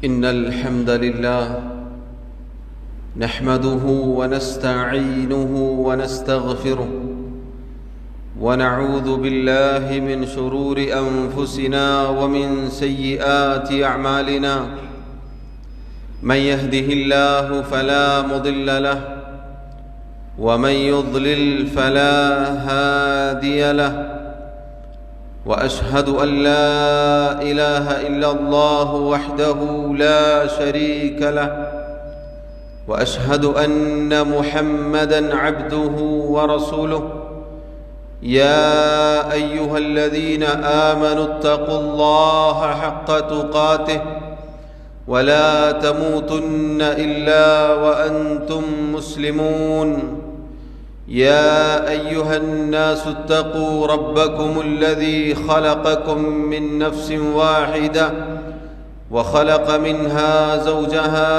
إن الحمد لله نحمده ونستعينه ونستغفره ونعوذ بالله من شرور أنفسنا ومن سيئات أعمالنا من يهده الله فلا مضل له ومن يضلل فلا هادي له وأشهد أن لا إله إلا الله وحده لا شريك له وأشهد أن محمدًا عبده ورسوله يا أيها الذين آمنوا اتقوا الله حق تقاته ولا تموتن إلا وأنتم مسلمون يا أيها الناس اتقوا ربكم الذي خلقكم من نفس واحدة وخلق منها زوجها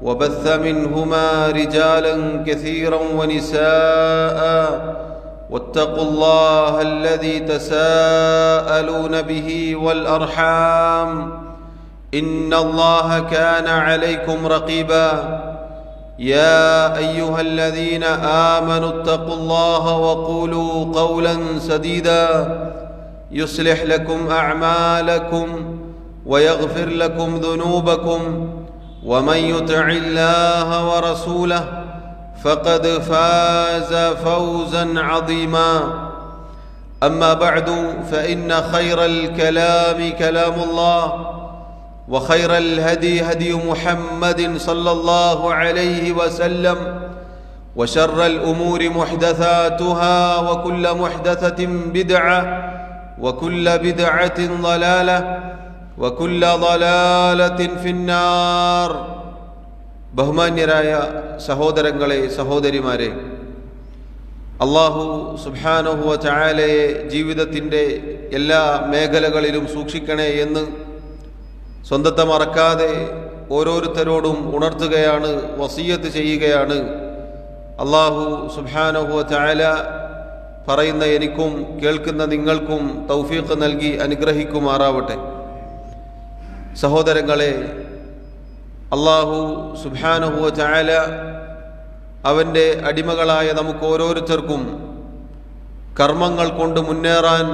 وبث منهما رجالا كثيرا ونساء واتقوا الله الذي تساءلون به والأرحام إن الله كان عليكم رقيبا يا أيها الذين آمنوا اتقوا الله وقولوا قولا سديدا يصلح لكم أعمالكم ويغفر لكم ذنوبكم ومن يطع الله ورسوله فقد فاز فوزا عظيما أما بعد فإن خير الكلام كلام الله وخير الهدي هدي محمد صلى الله عليه وسلم وشر الأمور محدثاتها وكل محدثة بدعة وكل بدعة ضلالة وكل ضلالة في النار ബഹുമാന്യരായ സഹോദരങ്ങളെ സഹോദരിമാരെ, അല്ലാഹു സുബ്ഹാനഹു വ തആലയെ ജീവിതത്തിൻ്റെ എല്ലാ മേഖലകളിലും സൂക്ഷിക്കണേ എന്ന് സ്വന്തത്തെ മറക്കാതെ ഓരോരുത്തരോടും ഉണർത്തുകയാണ്, വസിയ്യത്ത് ചെയ്യുകയാണ്. അല്ലാഹു സുബ്ഹാനഹു വ തആല പറയുന്ന എനിക്കും കേൾക്കുന്ന നിങ്ങൾക്കും തൗഫീഖ് നൽകി അനുഗ്രഹിക്കുമാറാവട്ടെ. സഹോദരങ്ങളെ, അല്ലാഹു സുബ്ഹാനഹു വ തആല അവൻ്റെ അടിമകളായ നമുക്ക് ഓരോരുത്തർക്കും കർമ്മങ്ങൾ കൊണ്ട് മുന്നേറാൻ,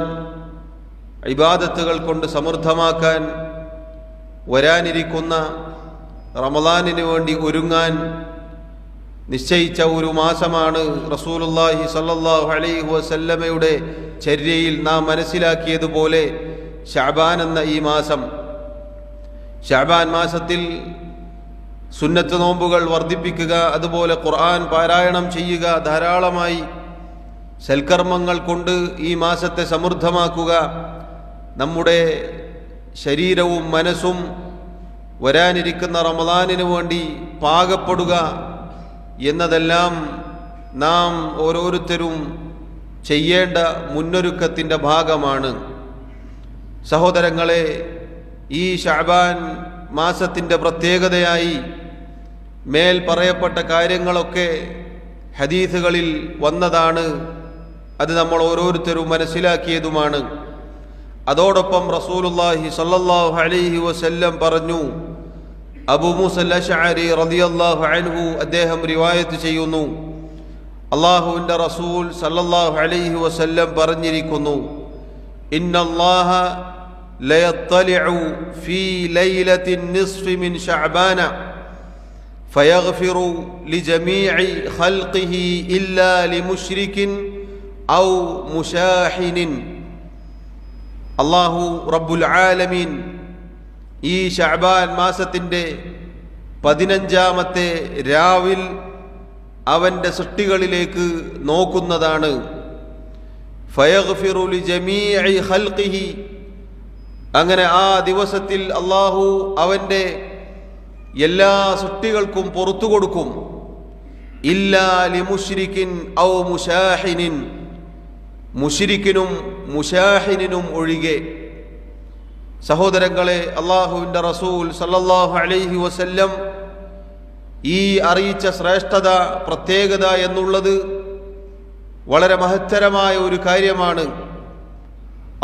ഇബാദത്തുകൾ കൊണ്ട് സമൃദ്ധമാക്കാൻ, വരാനിരിക്കുന്ന റമളാനിന് വേണ്ടി ഒരുങ്ങാൻ നിശ്ചയിച്ച ഒരു മാസമാണ് റസൂലുള്ളാഹി സ്വല്ലല്ലാഹു അലൈഹി വസല്ലമയുടെ ചര്യയിൽ നാം മനസ്സിലാക്കിയതുപോലെ ശഅബാൻ എന്ന ഈ മാസം. ശഅബാൻ മാസത്തിൽ സുന്നത്ത് നോമ്പുകൾ വർദ്ധിപ്പിക്കുക, അതുപോലെ ഖുർആൻ പാരായണം ചെയ്യുക, ധാരാളമായി സൽക്കർമ്മങ്ങൾ കൊണ്ട് ഈ മാസത്തെ സമൃദ്ധമാക്കുക, നമ്മുടെ ശരീരവും മനസ്സും വരാനിരിക്കുന്ന റമളാനിന് വേണ്ടി പാകപ്പെടുക എന്നതെല്ലാം നാം ഓരോരുത്തരും ചെയ്യേണ്ട മുന്നൊരുക്കത്തിൻ്റെ ഭാഗമാണ്. സഹോദരങ്ങളെ, ഈ ശഅബാൻ മാസത്തിൻ്റെ പ്രത്യേകതയായി മേൽ പറയപ്പെട്ട കാര്യങ്ങളൊക്കെ ഹദീസുകളിൽ വന്നതാണ്. അത് നമ്മൾ ഓരോരുത്തരും മനസ്സിലാക്കിയതുമാണ്. അതോടൊപ്പം റസൂലുള്ളാഹി സ്വല്ലല്ലാഹു അലൈഹി വസല്ലം പറഞ്ഞു, അബൂ മൂസ അശ്അരി റളിയല്ലാഹു അൻഹു അദ്ദേഹം റിവായത്ത് ചെയ്യുന്നു, അല്ലാഹുവിൻ്റെ റസൂൽ സ്വല്ലല്ലാഹു അലൈഹി വസല്ലം പറഞ്ഞിരിക്കുന്നു, ഇന്നല്ലാഹ ലയത്തലിഉ ഫീ ലൈലത്തിൻ നിസ്ഫി മിൻ ശഅബാന ഫയഗ്ഫിറു ലിജമീഇ ഖൽഖിഹി ഇല്ലാ ലിമുശ്രികിൻ ഔ മുശാഹിനിൻ. അല്ലാഹു റബ്ബുൽ ആലമീൻ ഈ ശഅബാൻ മാസത്തിൻ്റെ 15-ാമത്തെ രാവിൽ അവൻ്റെ സൃഷ്ടികളിലേക്ക് നോക്കുന്നതാണ്. ഫയഗ്ഫിറു ലിജമീഇ ഖൽഖിഹി, അങ്ങനെ ആ ദിവസത്തിൽ അല്ലാഹു അവൻ്റെ എല്ലാ സൃഷ്ടികൾക്കും പുറത്തു കൊടുക്കും. ഇല്ലാ ലിമുശ്രികിൻ ഔ മുശാഹിനിൻ, മുശ്രിക്കിനും മുശാഹിനിനും ഒഴികെ. സഹോദരങ്ങളെ, അല്ലാഹുവിൻ്റെ റസൂൽ സല്ലല്ലാഹു അലൈഹി വസല്ലം ഈ അറിയിച്ച ശ്രേഷ്ഠത, പ്രത്യേകത എന്നുള്ളത് വളരെ മഹത്തരമായ ഒരു കാര്യമാണ്.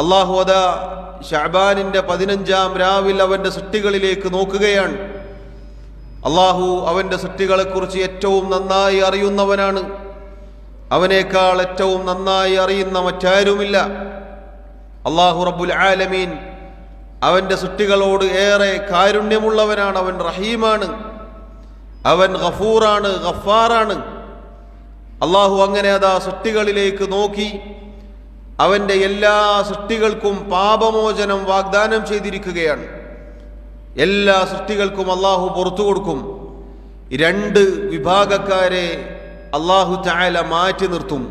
അല്ലാഹു അതാ ശഅബാനിന്റെ 15-ാം രാവിൽ അവന്റെ സൃഷ്ടികളിലേക്ക് നോക്കുകയാണ്. അള്ളാഹു അവന്റെ സൃഷ്ടികളെക്കുറിച്ച് ഏറ്റവും നന്നായി അറിയുന്നവനാണ്. അവനേക്കാൾ ഏറ്റവും നന്നായി അറിയുന്ന മറ്റാരുമില്ല. അള്ളാഹു റബ്ബുൽ ആലമീൻ അവന്റെ സൃഷ്ടികളോട് ഏറെ കാരുണ്യമുള്ളവനാണ്. അവൻ റഹീമാണ്, അവൻ ഗഫൂറാണ്, ഗഫാറാണ്. അള്ളാഹു അങ്ങനെ അതാ സൃഷ്ടികളിലേക്ക് നോക്കി അവന്റെ എല്ലാ സൃഷ്ടികൾക്കും പാപമോചനം വാഗ്ദാനം ചെയ്തിരിക്കുകയാണ്. എല്ലാ സൃഷ്ടികൾക്കും അള്ളാഹു പുറത്തു കൊടുക്കും. 2 വിഭാഗക്കാരെ അള്ളാഹു തആല മാറ്റി നിർത്തും.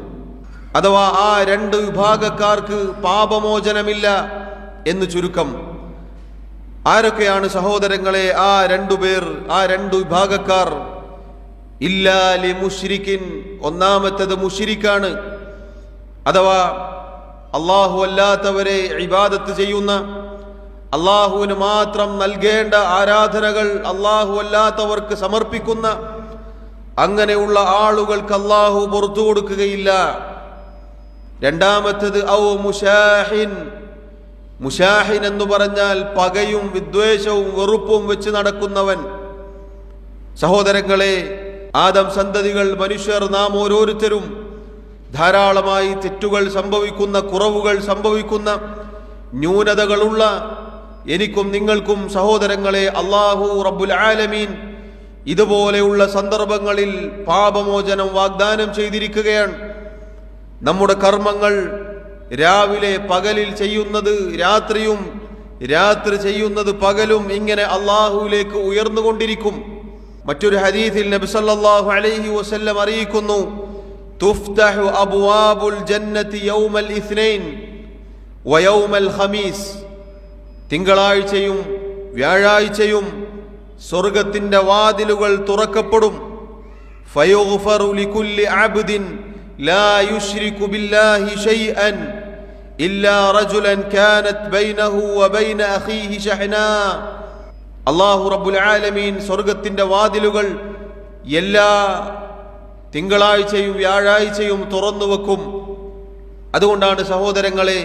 അഥവാ ആ 2 വിഭാഗക്കാർക്ക് പാപമോചനമില്ല എന്ന് ചുരുക്കം. ആരൊക്കെയാണ് സഹോദരങ്ങളെ ആ 2 പേർ, ആ 2 വിഭാഗക്കാർ? ഇല്ലാ ലി മുശ്രിക്കിൻ, ഒന്നാമത്തേത് മുശ്രിക്കാണ്. അഥവാ അള്ളാഹു അല്ലാത്തവരെ ഇബാദത്ത് ചെയ്യുന്ന, അള്ളാഹുവിന് മാത്രം നൽകേണ്ട ആരാധനകൾ അള്ളാഹു അല്ലാത്തവർക്ക് സമർപ്പിക്കുന്ന അങ്ങനെയുള്ള ആളുകൾക്ക് അള്ളാഹു പുറത്തു കൊടുക്കുകയില്ല. രണ്ടാമത്തേത് ഔ മുശാഹിൻ. മുശാഹിൻ എന്ന് പറഞ്ഞാൽ പകയും വിദ്വേഷവും വെറുപ്പും വെച്ച് നടക്കുന്നവൻ. സഹോദരങ്ങളെ, ആദം സന്തതികൾ, മനുഷ്യർ, നാം ഓരോരുത്തരും ധാരാളമായി തെറ്റുകൾ സംഭവിക്കുന്ന, കുറവുകൾ സംഭവിക്കുന്ന, ന്യൂനതകളുള്ള എനിക്കും നിങ്ങൾക്കും സഹോദരങ്ങളെ അല്ലാഹു റബ്ബുൽ ആലമീൻ ഇതുപോലെയുള്ള സന്ദർഭങ്ങളിൽ പാപമോചനം വാഗ്ദാനം ചെയ്തിരിക്കുകയാണ്. നമ്മുടെ കർമ്മങ്ങൾ രാവിലെ പകലിൽ ചെയ്യുന്നത് രാത്രിയും, രാത്രി ചെയ്യുന്നത് പകലും ഇങ്ങനെ അള്ളാഹുവിലേക്ക് ഉയർന്നുകൊണ്ടിരിക്കും. മറ്റൊരു ഹദീസിൽ നബി സല്ലല്ലാഹു അലൈഹി വസല്ലം അറിയിക്കുന്നു, തുഫ്തഹു അബ്വാബുൽ ജന്നതി യൗമൽ ഇസ്നൈൻ വയൗമൽ ഖമീസ്. തിങ്കളാഴ്ചയും വ്യാഴാഴ്ചയും സ്വർഗത്തിന്റെ വാതിലുകൾ തുറക്കപ്പെടും. ഫയുഗ്ഫറു ലികുല്ലി അബ്ദിൻ ലാ യുശ്രികു ബില്ലാഹി ശൈഅൻ ഇല്ലാ റജുലൻ കാനത് ബൈനഹു വബൈന അഖീഹി ശഹ്നാ. അല്ലാഹു റബ്ബുൽ ആലമീൻ സ്വർഗത്തിന്റെ വാതിലുകൾ എല്ലാ തിങ്കളാഴ്ചയും വ്യാഴാഴ്ചയും തുറന്നു വെക്കും. അതുകൊണ്ടാണ് സഹോദരങ്ങളെ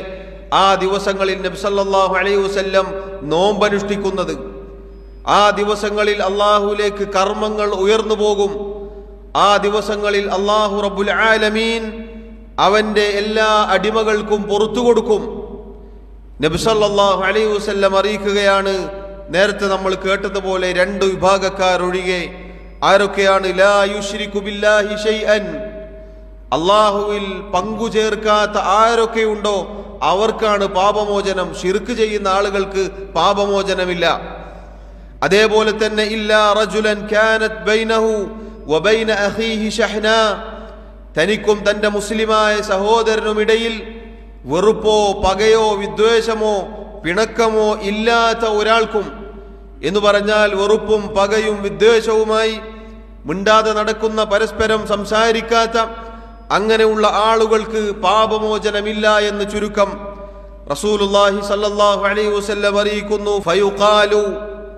ആ ദിവസങ്ങളിൽ നബി സല്ലല്ലാഹു അലൈഹി വസല്ലം നോമ്പനുഷ്ഠിക്കുന്നത്. ആ ദിവസങ്ങളിൽ അള്ളാഹുവിലേക്ക് കർമ്മങ്ങൾ ഉയർന്നു പോകും. ആ ദിവസങ്ങളിൽ അള്ളാഹു റബ്ബുൽ ആലമീൻ അവന്റെ എല്ലാ അടിമകൾക്കും പുറത്തു കൊടുക്കും. നബി സല്ലല്ലാഹു അലൈഹി വസല്ലം അറിയിക്കുകയാണ്, നേരത്തെ നമ്മൾ കേട്ടതുപോലെ 2 വിഭാഗക്കാർ ഒഴികെ. ആരൊക്കെയാണ്? ലാ യുശ്രികു ബില്ലാഹി ശൈഅൻ, അള്ളാഹുവിൽ പങ്കു ചേർക്കാത്ത ആരൊക്കെയുണ്ടോ അവർക്കാണ് പാപമോചനം. ശിർക്ക് ചെയ്യുന്ന ആളുകൾക്ക് പാപമോചനമില്ല. അതേപോലെ തന്നെ ഇല്ലാ റജുലൻ കാനത് ബൈനഹു വബൈന അഖീഹി ശഹ്നാ, തനിക്കും തന്റെ മുസ്ലിമായ സഹോദരനുമിടയിൽ വെറുപ്പോ പകയോ വിദ്വേഷമോ പിണക്കമോ ഇല്ലാത്ത ഒരാൾക്കും, എന്ന് പറഞ്ഞാൽ വെറുപ്പും പകയും വിദ്വേഷവുമായി മിണ്ടാതെ നടക്കുന്ന, പരസ്പരം സംസാരിക്കാത്ത അങ്ങനെയുള്ള ആളുകൾക്ക് പാപമോചനമില്ല എന്ന് ചുരുക്കം. റസൂലുള്ളാഹി സ്വല്ലല്ലാഹു അലൈഹി വസല്ലം അറിയിക്കുന്നു, ഫയുഖാലു,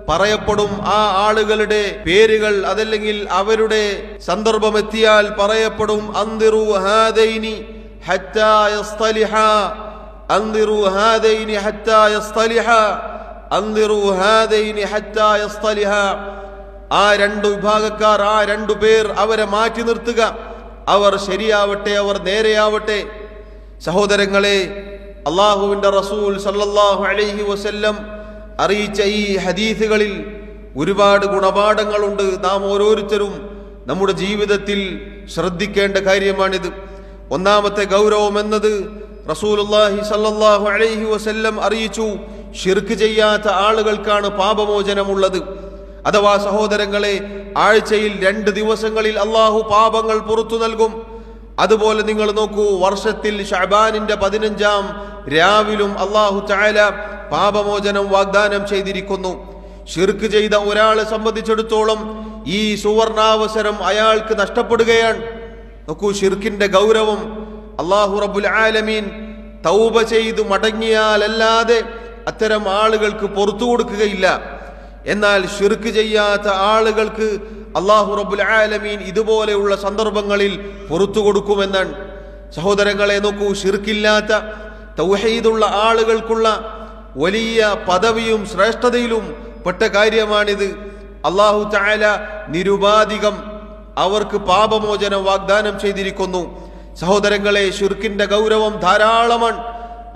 പറയപ്പെടും ആ ആളുകളുടെ പേരുകൾ, അതല്ലെങ്കിൽ അവരുടെ സന്ദർഭമെത്തിയാൽ പറയപ്പെടും, അൻദിറു ഹാദൈനി ഹത്താ യസ്തലിഹാ, അൻദിറു ഹാദൈനി ഹത്താ യസ്തലിഹാ, അൻദിറു ഹാദൈനി ഹത്താ യസ്തലിഹാ. ആ 2 വിഭാഗക്കാർ, ആ 2 പേർ, അവരെ മാറ്റി നിർത്തുക. അവർ ശരിയാവട്ടെ, അവർ നേരെയാവട്ടെ. സഹോദരങ്ങളെ, അള്ളാഹുവിന്റെ റസൂൽ സല്ലല്ലാഹു അലൈഹി വസല്ലം അറിയിച്ച ഈ ഹദീസുകളിൽ ഒരുപാട് ഗുണപാഠങ്ങളുണ്ട്. നാം ഓരോരുത്തരും നമ്മുടെ ജീവിതത്തിൽ ശ്രദ്ധിക്കേണ്ട കാര്യമാണിത്. ഒന്നാമത്തെ ഗൗരവം എന്നത് റസൂലുള്ളാഹി സല്ലല്ലാഹു അലൈഹി വസല്ലം അറിയിച്ചു, ശിർക്ക് ചെയ്യാത്ത ആളുകൾക്കാണ് പാപമോചനമുള്ളത്. അഥവാ സഹോദരങ്ങളെ, ആഴ്ചയിൽ 2 ദിവസങ്ങളിൽ അള്ളാഹു പാപങ്ങൾ പുറത്തു നൽകും. അതുപോലെ നിങ്ങൾ നോക്കൂ, വർഷത്തിൽ ശഅബാനിന്റെ 15-ാം രാവിലും അള്ളാഹു തആല പാപമോചനം വാഗ്ദാനം ചെയ്തിരിക്കുന്നു. ശിർക്ക് ചെയ്ത ഒരാളെ സംബന്ധിച്ചിടത്തോളം ഈ സുവർണാവസരം അയാൾക്ക് നഷ്ടപ്പെടുകയാണ്. നോക്കൂ ശിർക്കിന്റെ ഗൗരവം. അള്ളാഹു റബ്ബുൽ ആലമീൻ തൗബ ചെയ്തു മടങ്ങിയാലല്ലാതെ അത്തരം ആളുകൾക്ക് പുറത്തു കൊടുക്കുകയില്ല. എന്നാൽ ശിർക്ക് ചെയ്യാത്ത ആളുകൾക്ക് അള്ളാഹു റബ്ബുൽ ആലമീൻ ഇതുപോലെയുള്ള സന്ദർഭങ്ങളിൽ പുറത്തു കൊടുക്കുമെന്നാണ്. സഹോദരങ്ങളെ നോക്കൂ, ശിർക്കില്ലാത്ത തൗഹീദുള്ള ആളുകൾക്കുള്ള വലിയ പദവിയും ശ്രേഷ്ഠതയിലും പെട്ട കാര്യമാണിത്. അല്ലാഹു തആല നിരുപാധികം അവർക്ക് പാപമോചനം വാഗ്ദാനം ചെയ്തിരിക്കുന്നു. സഹോദരങ്ങളെ, ശിർക്കിന്റെ ഗൗരവം ധാരാളമാണ്.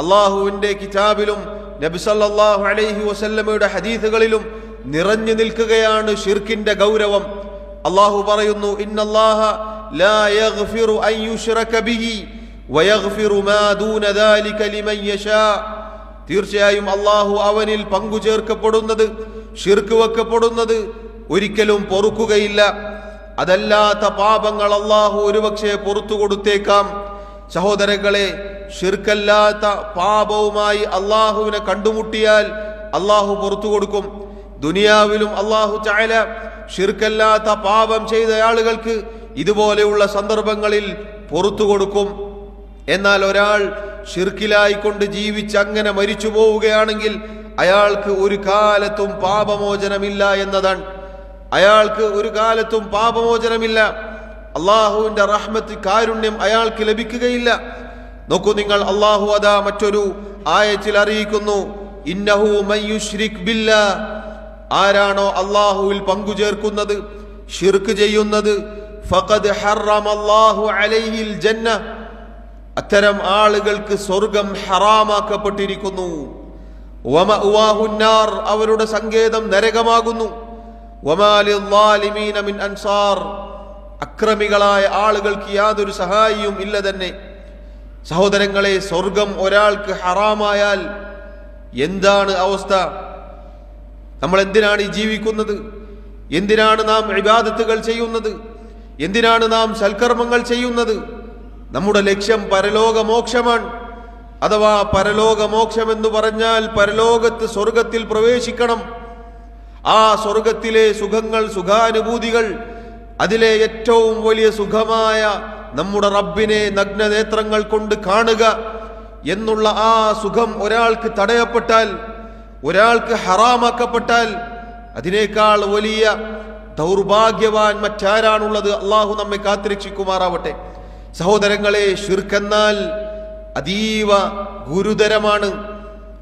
അള്ളാഹുവിന്റെ കിതാബിലും നബി സല്ലല്ലാഹു അലൈഹി വസല്ലമയുടെ ഹദീസുകളിലും നിറഞ്ഞു നിൽക്കുകയാണ് ശിർക്കിന്റെ ഗൗരവം. അള്ളാഹു പറയുന്നു, ഇന്നല്ലാഹ ലാ യഗ്ഫിറു അൻ യുശ്റക ബിഹി വയഗ്ഫിറു മാ ദൂന ദാലിക ലിമൻ യശാ. തീർച്ചയായും അള്ളാഹു അവനിൽ പങ്കു ചേർക്കപ്പെടുന്നത്, ശിർക്ക് വെക്കപ്പെടുന്നത് ഒരിക്കലും പൊറുക്കുകയില്ല. അതല്ലാത്ത പാപങ്ങൾ അള്ളാഹു ഒരുപക്ഷെ പുറത്തു കൊടുത്തേക്കാം. സഹോദരങ്ങളെ, ശിർക്കല്ലാത്ത പാപവുമായി അള്ളാഹുവിനെ കണ്ടുമുട്ടിയാൽ അള്ളാഹു പുറത്തു കൊടുക്കും. ദുനിയാവിലും അള്ളാഹു തആല ശിർക്കല്ലാത്ത പാപം ചെയ്ത ആളുകൾക്ക് ഇതുപോലെയുള്ള സന്ദർഭങ്ങളിൽ പുറത്തു കൊടുക്കും. എന്നാൽ ഒരാൾ ശിർക്കിലായിക്കൊണ്ട് ജീവിച്ച് അങ്ങനെ മരിച്ചു പോവുകയാണെങ്കിൽ അയാൾക്ക് ഒരു കാലത്തും പാപമോചനമില്ല എന്നതാണ്. അയാൾക്ക് ഒരു കാലത്തും പാപമോചനമില്ല. അള്ളാഹുവിന്റെ റഹ്മത്ത്, കാരുണ്യം അയാൾക്ക് ലഭിക്കുകയില്ല. നോക്കൂ നിങ്ങൾ, അള്ളാഹു അതാ മറ്റൊരു ആയത്തിൽ അറിയിക്കുന്നു, ഇന്നഹു മൻ യുശ്രിക് ബില്ലാഹ്. ആരാണോ അള്ളാഹുവിൽ പങ്കു ചേർക്കുന്നത്, ശിർക്ക് ചെയ്യുന്നത്, ഫഖദ് ഹറമല്ലാഹു അലൈഹിൽ ജന്ന. അത്തരം ആളുകൾക്ക് സ്വർഗം ഹറാമാക്കപ്പെട്ടിരിക്കുന്നു. വമഅവാഹുൻ നാർ. അവരുടെ സങ്കേതം നരകമാകുന്നു. വമാ ലിദ്ദാലിമീന മിൻ അൻസാർ. അക്രമികളായ ആളുകൾക്ക് യാതൊരു സഹായിയും ഇല്ല തന്നെ. സഹോദരങ്ങളെ, സ്വർഗം ഒരാൾക്ക് ഹറാമായാൽ എന്താണ് അവസ്ഥ? നമ്മൾ എന്തിനാണ് ഈ ജീവിക്കുന്നത്? എന്തിനാണ് നാം ഇബാദത്തുകൾ ചെയ്യുന്നത്? എന്തിനാണ് നാം സൽക്കർമ്മങ്ങൾ ചെയ്യുന്നത്? നമ്മുടെ ലക്ഷ്യം പരലോകമോക്ഷമാണ്. അഥവാ പരലോകമോക്ഷം എന്ന് പറഞ്ഞാൽ പരലോകത്ത് സ്വർഗത്തിൽ പ്രവേശിക്കണം. ആ സ്വർഗത്തിലെ സുഖങ്ങൾ, സുഖാനുഭൂതികൾ, അതിലെ ഏറ്റവും വലിയ സുഖമായ നമ്മുടെ റബ്ബിനെ നഗ്നനേത്രങ്ങൾ കൊണ്ട് കാണുക എന്നുള്ള ആ സുഖം ഒരാൾക്ക് തടയപ്പെട്ടാൽ, ഒരാൾക്ക് ഹറാമാക്കപ്പെട്ടാൽ അതിനേക്കാൾ വലിയ ദൗർഭാഗ്യവാൻ മറ്റാരാണുള്ളത്? അള്ളാഹു നമ്മെ കാത്തിരക്ഷിക്കുമാറാവട്ടെ. സഹോദരങ്ങളെ, ശിർക്കെന്നാൽ അതീവ ഗുരുതരമാണ്.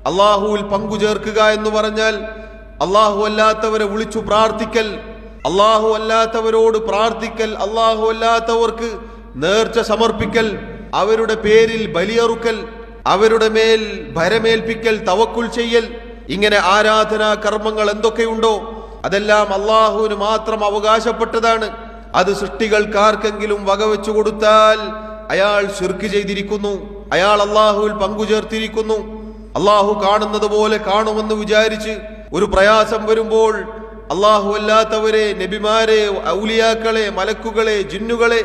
അള്ളാഹുവിൽ പങ്കുചേർക്കുക എന്ന് പറഞ്ഞാൽ അള്ളാഹു അല്ലാത്തവരെ വിളിച്ചു പ്രാർത്ഥിക്കൽ, അള്ളാഹു അല്ലാത്തവരോട് പ്രാർത്ഥിക്കൽ, അള്ളാഹു അല്ലാത്തവർക്ക് നേർച്ച സമർപ്പിക്കൽ, അവരുടെ പേരിൽ ബലിയറുക്കൽ, അവരുടെ മേൽ ഭരമേൽപ്പിക്കൽ, തവക്കുൽ ചെയ്യൽ, ഇങ്ങനെ ആരാധനാ കർമ്മങ്ങൾ എന്തൊക്കെയുണ്ടോ അതെല്ലാം അള്ളാഹുവിന് മാത്രം അവകാശപ്പെട്ടതാണ്. അത് സൃഷ്ടികൾക്കാർക്കെങ്കിലും വകവെച്ചു കൊടുത്താൽ അയാൾ ശിർക്ക് ചെയ്തിരിക്കുന്നു, അയാൾ അള്ളാഹുവിൽ പങ്കുചേർത്തിരിക്കുന്നു. അള്ളാഹു കാണുന്നത് പോലെ കാണുമെന്ന് വിചാരിച്ച് ഒരു പ്രയാസം വരുമ്പോൾ അള്ളാഹു അല്ലാത്തവരെ, നബിമാരെ, ഔലിയാക്കളെ, മലക്കുകളെ, ജിന്നുകളെ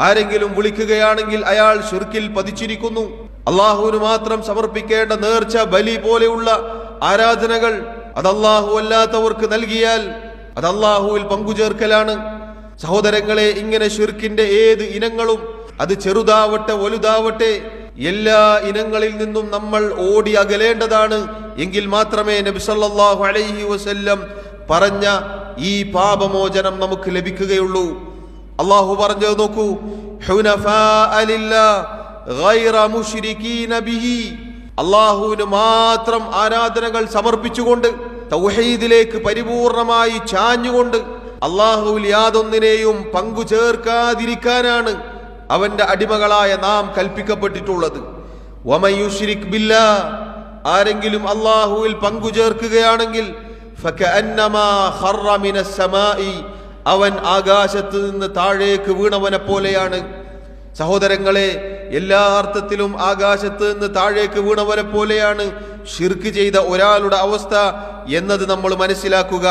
ആരെങ്കിലും വിളിക്കുകയാണെങ്കിൽ അയാൾ ശിർക്കിൽ പതിച്ചിരിക്കുന്നു. അള്ളാഹുവിന് മാത്രം സമർപ്പിക്കേണ്ട നേർച്ച, ബലി പോലെയുള്ള ആരാധനകൾ അത് അള്ളാഹു അല്ലാത്തവർക്ക് നൽകിയാൽ അത് അള്ളാഹുവിൽ പങ്കുചേർക്കലാണ്. സഹോദരങ്ങളെ, ഇങ്ങനെ ശിർക്കിന്റെ ഏത് ഇനങ്ങളും, അത് ചെറുതാവട്ടെ വലുതാവട്ടെ, എല്ലാ ഇനങ്ങളിൽ നിന്നും നമ്മൾ ഓടി അകലേണ്ടതാണ്. എങ്കിൽ മാത്രമേ നബി സല്ലല്ലാഹു അലൈഹി വസല്ലം പറഞ്ഞ ഈ പാപമോചനം നമുക്ക് ലഭിക്കുകയുള്ളൂ. അള്ളാഹു പറഞ്ഞത് നോക്കൂ, ഹുനഫാഅ ലില്ലാഹ് ഗൈറ മുശ്രികീന ബിഹി. അള്ളാഹുവിന് മാത്രം ആരാധനകൾ സമർപ്പിച്ചുകൊണ്ട്, തൗഹീദിലേക്ക് പരിപൂർണമായി ചാഞ്ഞുകൊണ്ട്, അള്ളാഹുവിൽ യാതൊന്നിനെയും പങ്കു ചേർക്കാതിരിക്കാനാണ് അവന്റെ അടിമകളായ നാം കൽപ്പിക്കപ്പെട്ടിട്ടുള്ളത്. വമൻ യുശ്രിക് ബില്ലാഹ്. ആരെങ്കിലും അള്ളാഹുവിൽ പങ്കു ചേർക്കുകയാണെങ്കിൽ ഫകഅന്നമാ ഖറ മിനസ് സമാഇ. അവൻ ആകാശത്ത് നിന്ന് താഴേക്ക് വീണവനെ പോലെയാണ്. സഹോദരങ്ങളെ, എല്ലാ അർത്ഥത്തിലും ആകാശത്ത് നിന്ന് താഴേക്ക് വീണവനെ പോലെയാണ് ശിർക്ക് ചെയ്ത ഒരാളുടെ അവസ്ഥ എന്നത് നമ്മൾ മനസ്സിലാക്കുക.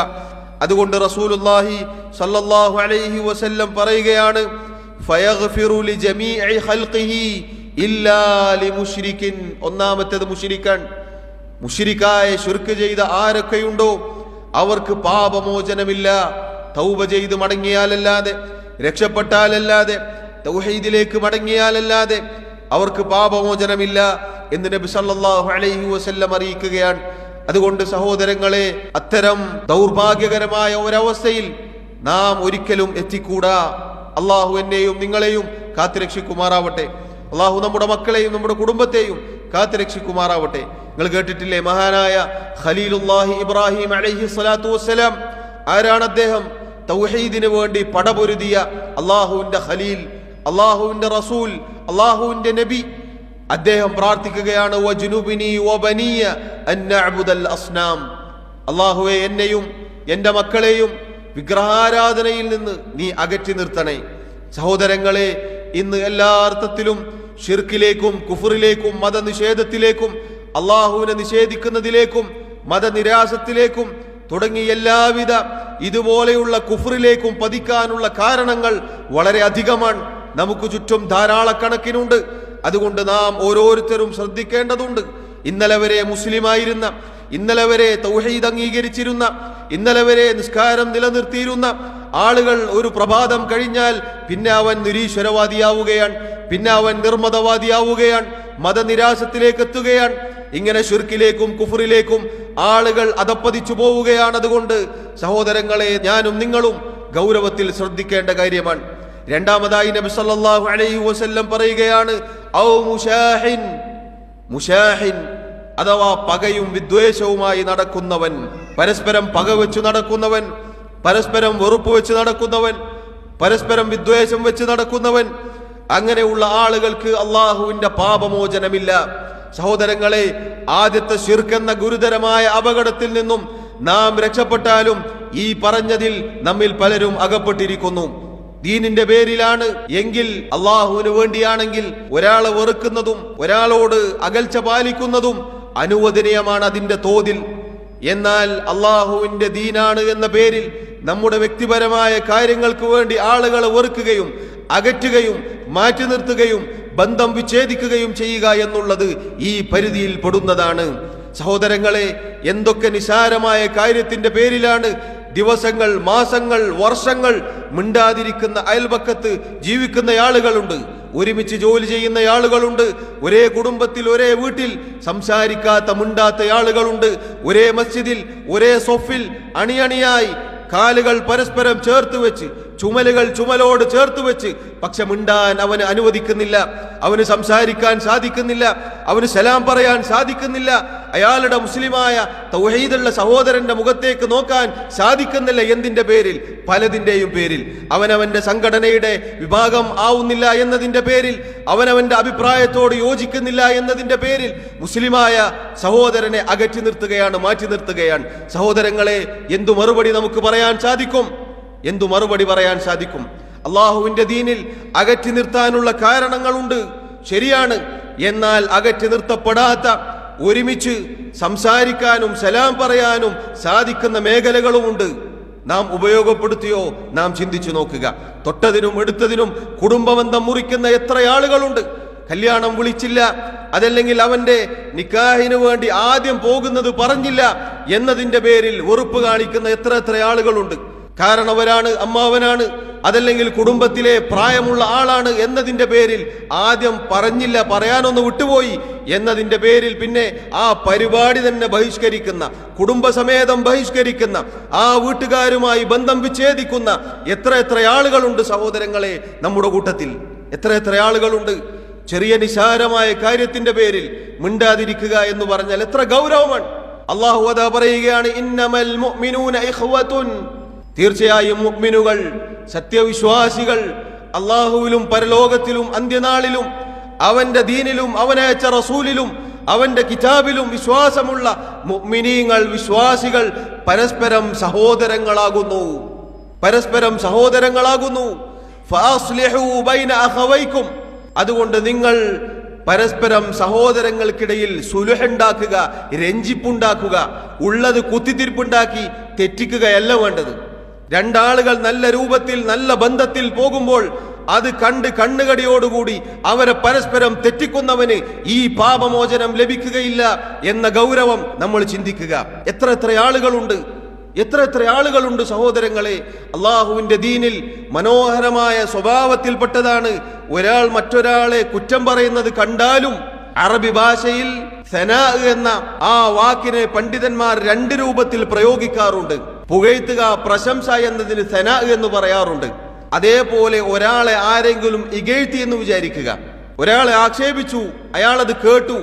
അതുകൊണ്ട് റസൂലുള്ളാഹി സല്ലല്ലാഹു അലൈഹി വസല്ലം പറയുകയാണ്, ഫയഗ്ഫിറു ലിജമീഇ ഖൽഖിഹി ഇല്ലാ ലിമുശ്രികിൻ. ഒന്നാമത്തേത് മുശ്രിക്കാൻ. മുശ്രിക്കായ ശിർക്ക് ചെയ്ത ആരൊക്കെയുണ്ടോ അവർക്ക് പാപമോചനമില്ല. തൗബ ചെയ്ത് മടങ്ങിയാലല്ലാതെ, രക്ഷപ്പെട്ടാലല്ലാതെ, തൗഹീദിലേക്ക് മടങ്ങിയാലല്ലാതെ അവർക്ക് പാപമോചനമില്ല എന്ന് നബി സല്ലല്ലാഹു അലൈഹി വസല്ലം അറിയിക്കുകയാണ്. അതുകൊണ്ട് സഹോദരങ്ങളെ, അത്തരം ദൗർഭാഗ്യകരമായ ഒരവസ്ഥയിൽ നാം ഒരിക്കലും എത്തിക്കൂടാ. അള്ളാഹു എന്നെയും നിങ്ങളെയും കാത്തുരക്ഷിക്കുമാറാവട്ടെ. അള്ളാഹു നമ്മുടെ മക്കളെയും നമ്മുടെ കുടുംബത്തെയും കാത്തുരക്ഷിക്കുമാറാവട്ടെ. നിങ്ങൾ കേട്ടിട്ടില്ലേ, മഹാനായ ഖലീലുല്ലാഹി ഇബ്രാഹിം അലൈഹി സ്വലാത്തു വസ്സലാം, ആരാണ് അദ്ദേഹം? തൗഹീദിന് വേണ്ടി പടപൊരുതിയ അള്ളാഹുവിന്റെ ഖലീൽ, അള്ളാഹുവിന്റെ റസൂൽ, അള്ളാഹുവിന്റെ നബി. അദ്ദേഹം പ്രാർത്ഥിക്കുകയാണ്, വജ്നുബിനി വബനിയ അൻ നഅ്ബുദൽ അസ്നാം. അള്ളാഹുവേ, എന്നെയും എൻ്റെ മക്കളെയും വിഗ്രഹാരാധനയിൽ നിന്ന് നീ അകറ്റി നിർത്തണേ. സഹോദരങ്ങളെ, ഇന്ന് എല്ലാ അർത്ഥത്തിലും ഷിർക്കിലേക്കും കുഫറിലേക്കും മതനിഷേധത്തിലേക്കും അള്ളാഹുവിനെ നിഷേധിക്കുന്നതിലേക്കും മതനിരാസത്തിലേക്കും തുടങ്ങി എല്ലാവിധ ഇതുപോലെയുള്ള കുഫറിലേക്കും പതിക്കാനുള്ള കാരണങ്ങൾ വളരെ അധികമാണ്. നമുക്ക് ചുറ്റും ധാരാളക്കണക്കിനുണ്ട്. അതുകൊണ്ട് നാം ഓരോരുത്തരും ശ്രദ്ധിക്കേണ്ടതുണ്ട്. ഇന്നലെ വരെ മുസ്ലിമായിരുന്ന, ഇന്നലെ വരെ തൗഹീദ് അംഗീകരിച്ചിരുന്ന, ഇന്നലെ വരെ നിസ്കാരം നിലനിർത്തിയിരുന്ന ആളുകൾ ഒരു പ്രഭാതം കഴിഞ്ഞാൽ പിന്നെ അവൻ നിരീശ്വരവാദിയാവുകയാണ്, പിന്നെ അവൻ നിർമ്മതവാദിയാവുകയാണ്, മതനിരാശത്തിലേക്ക് എത്തുകയാണ്. ഇങ്ങനെ ശിർക്കിലേക്കും കുഫറിലേക്കും ആളുകൾ അധപ്പതിച്ചു പോവുകയാണ്. അതുകൊണ്ട് സഹോദരങ്ങളെ, ഞാനും നിങ്ങളും ഗൗരവത്തിൽ ശ്രദ്ധിക്കേണ്ട കാര്യമാണ്. രണ്ടാമതായി നബി സല്ലല്ലാഹു അലൈഹി വസല്ലം പറയുകയാണ്, ഔ മുശാഹിൻ, മുശാഹിൻ അഥവാ പകയും വിദ്വേഷവുമായി നടക്കുന്നവൻ, പരസ്പരം പക വെച്ച് നടക്കുന്നവൻ, പരസ്പരം വെറുപ്പ് വെച്ച് നടക്കുന്നവൻ, പരസ്പരം വിദ്വേഷം വെച്ച് നടക്കുന്നവൻ, അങ്ങനെയുള്ള ആളുകൾക്ക് അള്ളാഹുവിന്റെ പാപമോചനമില്ല. സഹോദരങ്ങളെ, ആദ്യത്തെ ശിർക്ക് എന്ന ഗുരുതരമായ അപകടത്തിൽ നിന്നും നാം രക്ഷപ്പെട്ടാലും ഈ പറഞ്ഞതിൽ നമ്മിൽ പലരും അകപ്പെട്ടിരിക്കുന്നു. ദീനിന്റെ പേരിലാണ് എങ്കിൽ, അള്ളാഹുവിന് വേണ്ടിയാണെങ്കിൽ ഒരാളെ വെറുക്കുന്നതും ഒരാളോട് അകൽച്ച പാലിക്കുന്നതും അനുവദനീയമാണ് അതിന്റെ തോതിൽ. എന്നാൽ അള്ളാഹുവിന്റെ ദീനാണ് എന്ന പേരിൽ നമ്മുടെ വ്യക്തിപരമായ കാര്യങ്ങൾക്ക് വേണ്ടി ആളുകളെ വെറുക്കുകയും അകറ്റുകയും മാറ്റി നിർത്തുകയും ബന്ധം വിച്ഛേദിക്കുകയും ചെയ്യുക എന്നുള്ളത് ഈ പരിധിയിൽ പെടുന്നതാണ്. സഹോദരങ്ങളെ, എന്തൊക്കെ നിസാരമായ കാര്യത്തിന്റെ പേരിലാണ് ദിവസങ്ങൾ, മാസങ്ങൾ, വർഷങ്ങൾ മിണ്ടാതിരിക്കുന്ന അയൽപക്കത്ത് ജീവിക്കുന്ന ആളുകളുണ്ട്, ഒരുമിച്ച് ജോലി ചെയ്യുന്ന ആളുകളുണ്ട്, ഒരേ കുടുംബത്തിൽ ഒരേ വീട്ടിൽ സംസാരിക്കാത്ത മിണ്ടാത്ത ആളുകളുണ്ട്, ഒരേ മസ്ജിദിൽ ഒരേ സൊഫിൽ അണിയണിയായി കാലുകൾ പരസ്പരം ചേർത്ത് വെച്ച്, ചുമലുകൾ ചുമലോട് ചേർത്ത് വെച്ച്, പക്ഷെ മിണ്ടാൻ അവന് അനുവദിക്കുന്നില്ല, അവന് സംസാരിക്കാൻ സാധിക്കുന്നില്ല, അവന് സലാം പറയാൻ സാധിക്കുന്നില്ല, അയാളുടെ മുസ്ലിമായ തൗഹീദുള്ള സഹോദരന്റെ മുഖത്തേക്ക് നോക്കാൻ സാധിക്കുന്നില്ല. എന്തിന്റെ പേരിൽ? പലതിന്റെയും പേരിൽ. അവനവന്റെ സംഘടനയുടെ വിഭാഗം ആവുന്നില്ല എന്നതിന്റെ പേരിൽ, അവനവന്റെ അഭിപ്രായത്തോട് യോജിക്കുന്നില്ല എന്നതിന്റെ പേരിൽ മുസ്ലിമായ സഹോദരനെ അകറ്റി നിർത്തുകയാണ്, മാറ്റി നിർത്തുകയാണ്. സഹോദരങ്ങളെ, എന്തു മറുപടി നമുക്ക് പറയാൻ സാധിക്കും? എന്തു മറുപടി പറയാൻ സാധിക്കും? അള്ളാഹുവിന്റെ ദീനിൽ അകറ്റി നിർത്താനുള്ള കാരണങ്ങളുണ്ട്, ശരിയാണ്. എന്നാൽ അകറ്റി നിർത്തപ്പെടാത്ത, ഒരുമിച്ച് സംസാരിക്കാനും സലാം പറയാനും സാധിക്കുന്ന മേഖലകളുമുണ്ട്. നാം ഉപയോഗപ്പെടുത്തിയോ? നാം ചിന്തിച്ചു നോക്കുക. തൊട്ടതിനും എടുത്തതിനും കുടുംബബന്ധം മുറിക്കുന്ന എത്ര ആളുകളുണ്ട്. കല്യാണം വിളിച്ചില്ല, അതല്ലെങ്കിൽ അവന്റെ നിക്കാഹിന് വേണ്ടി ആദ്യം പോകുന്നത് പറഞ്ഞില്ല എന്നതിന്റെ പേരിൽ വെറുപ്പ് കാണിക്കുന്ന എത്ര ആളുകളുണ്ട്. കാരണവരാണ്, അമ്മാവനാണ്, അതല്ലെങ്കിൽ കുടുംബത്തിലെ പ്രായമുള്ള ആളാണ് എന്നതിന്റെ പേരിൽ ആദ്യം പറഞ്ഞില്ല, പറയാനൊന്ന് വിട്ടുപോയി എന്നതിന്റെ പേരിൽ പിന്നെ ആ പരിപാടി തന്നെ ബഹിഷ്കരിക്കുന്ന, കുടുംബസമേതം ബഹിഷ്കരിക്കുന്ന, ആ വീട്ടുകാരുമായി ബന്ധം വിച്ഛേദിക്കുന്ന എത്ര ആളുകളുണ്ട് സഹോദരങ്ങളെ നമ്മുടെ കൂട്ടത്തിൽ. എത്ര ആളുകളുണ്ട്. ചെറിയ നിസാരമായ കാര്യത്തിന്റെ പേരിൽ മിണ്ടാതിരിക്കുക എന്ന് പറഞ്ഞാൽ എത്ര ഗൗരവമാണ്. അല്ലാഹു അതാ പറയുകയാണ്, ഇന്നമൽ മുഅ്മിനൂന ഇഖ്വതുൻ, തീർച്ചയായും മുഅ്മിനുകൾ, സത്യവിശ്വാസികൾ, അള്ളാഹുവിലും പരലോകത്തിലും അന്ത്യനാളിലും അവന്റെ ദീനിലും അവനയച്ച റസൂലിലും അവന്റെ കിതാബിലും വിശ്വാസമുള്ള മുഅ്മിനീങ്ങൾ, വിശ്വാസികൾ പരസ്പരം സഹോദരങ്ങളാകുന്നു, പരസ്പരം സഹോദരങ്ങളാകുന്നു. ഫഅസ്ലിഹൂ ബൈന അഖവൈക്കും, അതുകൊണ്ട് നിങ്ങൾ പരസ്പരം സഹോദരങ്ങൾക്കിടയിൽ സുലുഹുണ്ടാക്കുക, രഞ്ജിപ്പുണ്ടാക്കുക, ഉള്ളത് കുത്തിത്തിരിപ്പുണ്ടാക്കി തെറ്റിക്കുകയല്ല വേണ്ടത്. രണ്ടാളുകൾ നല്ല രൂപത്തിൽ നല്ല ബന്ധത്തിൽ പോകുമ്പോൾ അത് കണ്ട് കണ്ണുകടിയോടുകൂടി അവരെ പരസ്പരം തെറ്റിക്കുന്നവന് ഈ പാപമോചനം ലഭിക്കുകയില്ല എന്ന ഗൗരവം നമ്മൾ ചിന്തിക്കുക. എത്ര ആളുകളുണ്ട്, എത്ര ആളുകളുണ്ട് സഹോദരങ്ങളെ. അള്ളാഹുവിന്റെ ദീനിൽ മനോഹരമായ സ്വഭാവത്തിൽപ്പെട്ടതാണ് ഒരാൾ മറ്റൊരാളെ കുറ്റം പറയുന്നത് കണ്ടാലും അറബി ഭാഷയിൽ സനാ എന്ന ആ വാക്കിനെ പണ്ഡിതന്മാർ രണ്ട് രൂപത്തിൽ പ്രയോഗിക്കാറുണ്ട്. പുകഴ്ത്തുക, പ്രശംസ എന്നതിന് സനാ എന്ന് പറയാറുണ്ട്. അതേപോലെ ഒരാളെ ആരെങ്കിലും ഇകഴ്ത്തി എന്ന് വിചാരിക്കുക, ഒരാളെ ആക്ഷേപിച്ചു, അയാളത് കേട്ടു,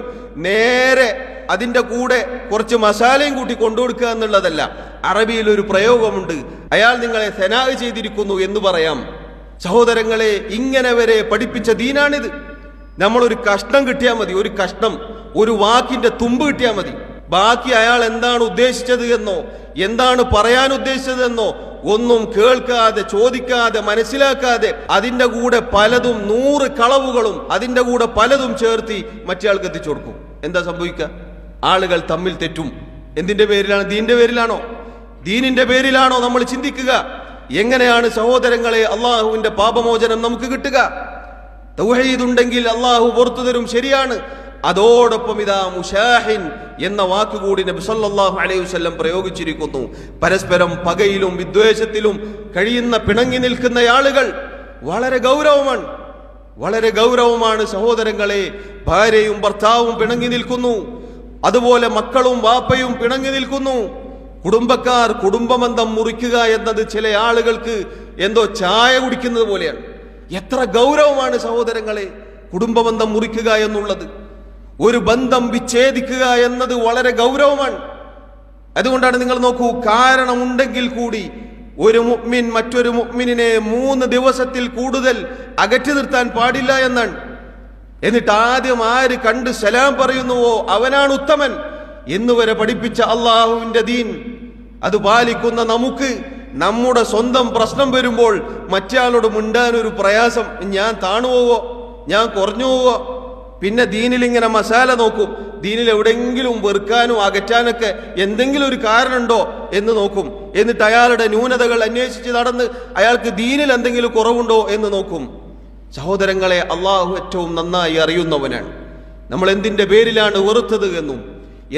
നേരെ അതിൻ്റെ കൂടെ കുറച്ച് മസാലയും കൂട്ടി കൊണ്ടുകൊടുക്കുക എന്നുള്ളതല്ല. അറബിയിൽ ഒരു പ്രയോഗമുണ്ട്, അയാൾ നിങ്ങളെ സനാ ചെയ്തിരിക്കുന്നു എന്ന് പറയാം. സഹോദരങ്ങളെ, ഇങ്ങനെ വരെ പഠിപ്പിച്ച ദീനാണിത്. നമ്മളൊരു കഷ്ണം കിട്ടിയാൽ മതി, ഒരു കഷ്ണം, ഒരു വാക്കിന്റെ തുമ്പ് കിട്ടിയാൽ മതി. ബാക്കി അയാൾ എന്താണ് ഉദ്ദേശിച്ചത് എന്നോ എന്താണ് പറയാൻ ഉദ്ദേശിച്ചതെന്നോ ഒന്നും കേൾക്കാതെ, ചോദിക്കാതെ, മനസ്സിലാക്കാതെ അതിൻ്റെ കൂടെ പലതും 100 കളവുകളും അതിൻ്റെ കൂടെ പലതും ചേർത്തി മറ്റേയാൾക്ക് എത്തിച്ചു കൊടുക്കും. എന്താ സംഭവിക്കുക? ആളുകൾ തമ്മിൽ തെറ്റും. എന്തിന്റെ പേരിലാണ്? ദീനിന്റെ പേരിലാണോ? ദീനിന്റെ പേരിലാണോ? നമ്മൾ ചിന്തിക്കുക. എങ്ങനെയാണ് സഹോദരങ്ങളെ അള്ളാഹുവിന്റെ പാപമോചനം നമുക്ക് കിട്ടുക? തൗഹീദ് ഉണ്ടെങ്കിൽ അള്ളാഹു പുറത്തു തരും, ശരിയാണ്. അതോടൊപ്പം ഇതാ മുശാഹിൻ എന്ന വാക്കുകൂടി നബി സല്ലല്ലാഹു അലൈഹി വസല്ലം പ്രയോഗിച്ചിരിക്കുന്നു. പരസ്പരം പകയിലും വിദ്വേഷത്തിലും കഴിയുന്ന, പിണങ്ങി നിൽക്കുന്ന ആളുകൾ വളരെ ഗൗരവമാണ്, വളരെ ഗൗരവമാണ് സഹോദരങ്ങളെ. ഭാര്യയും ഭർത്താവും പിണങ്ങി നിൽക്കുന്നു, അതുപോലെ മക്കളും വാപ്പയും പിണങ്ങി നിൽക്കുന്നു. കുടുംബക്കാർ കുടുംബബന്ധം മുറിക്കുക എന്നത് ചില ആളുകൾക്ക് എന്തോ ചായ കുടിക്കുന്നത് പോലെയാണ്. എത്ര ഗൗരവമാണ് സഹോദരങ്ങളെ കുടുംബബന്ധം മുറിക്കുക എന്നുള്ളത്. ഒരു ബന്ധം വിച്ഛേദിക്കുക എന്നത് വളരെ ഗൗരവമാണ്. അതുകൊണ്ടാണ് നിങ്ങൾ നോക്കൂ, കാരണമുണ്ടെങ്കിൽ കൂടി ഒരു മുഅ്മിൻ മറ്റൊരു മുഅ്മിനിനെ 3 ദിവസത്തിൽ കൂടുതൽ അകറ്റി നിർത്താൻ പാടില്ല എന്നാണ്. എന്നിട്ട് ആദ്യം ആര് കണ്ട് സലാം പറയുന്നുവോ അവനാണ് ഉത്തമൻ എന്നുവരെ പഠിപ്പിച്ച അള്ളാഹുവിന്റെ ദീൻ. അത് പാലിക്കുന്ന നമുക്ക് നമ്മുടെ സ്വന്തം പ്രശ്നം വരുമ്പോൾ മറ്റയാളോട് മിണ്ടാനൊരു പ്രയാസം. ഞാൻ താണുപോവോ, ഞാൻ കുറഞ്ഞു പോവോ? പിന്നെ ദീനിൽ ഇങ്ങനെ മസാല നോക്കും. ദീനിൽ എവിടെയെങ്കിലും വെറുക്കാനും അകറ്റാനൊക്കെ എന്തെങ്കിലും ഒരു കാരണമുണ്ടോ എന്ന് നോക്കും. എന്നിട്ട് അയാളുടെ ന്യൂനതകൾ അന്വേഷിച്ച് നടന്ന് അയാൾക്ക് ദീനിൽ എന്തെങ്കിലും കുറവുണ്ടോ എന്ന് നോക്കും. സഹോദരങ്ങളെ, അള്ളാഹു ഏറ്റവും നന്നായി അറിയുന്നവനാണ്. നമ്മൾ എന്തിന്റെ പേരിലാണ് വെറുത്തത് എന്നും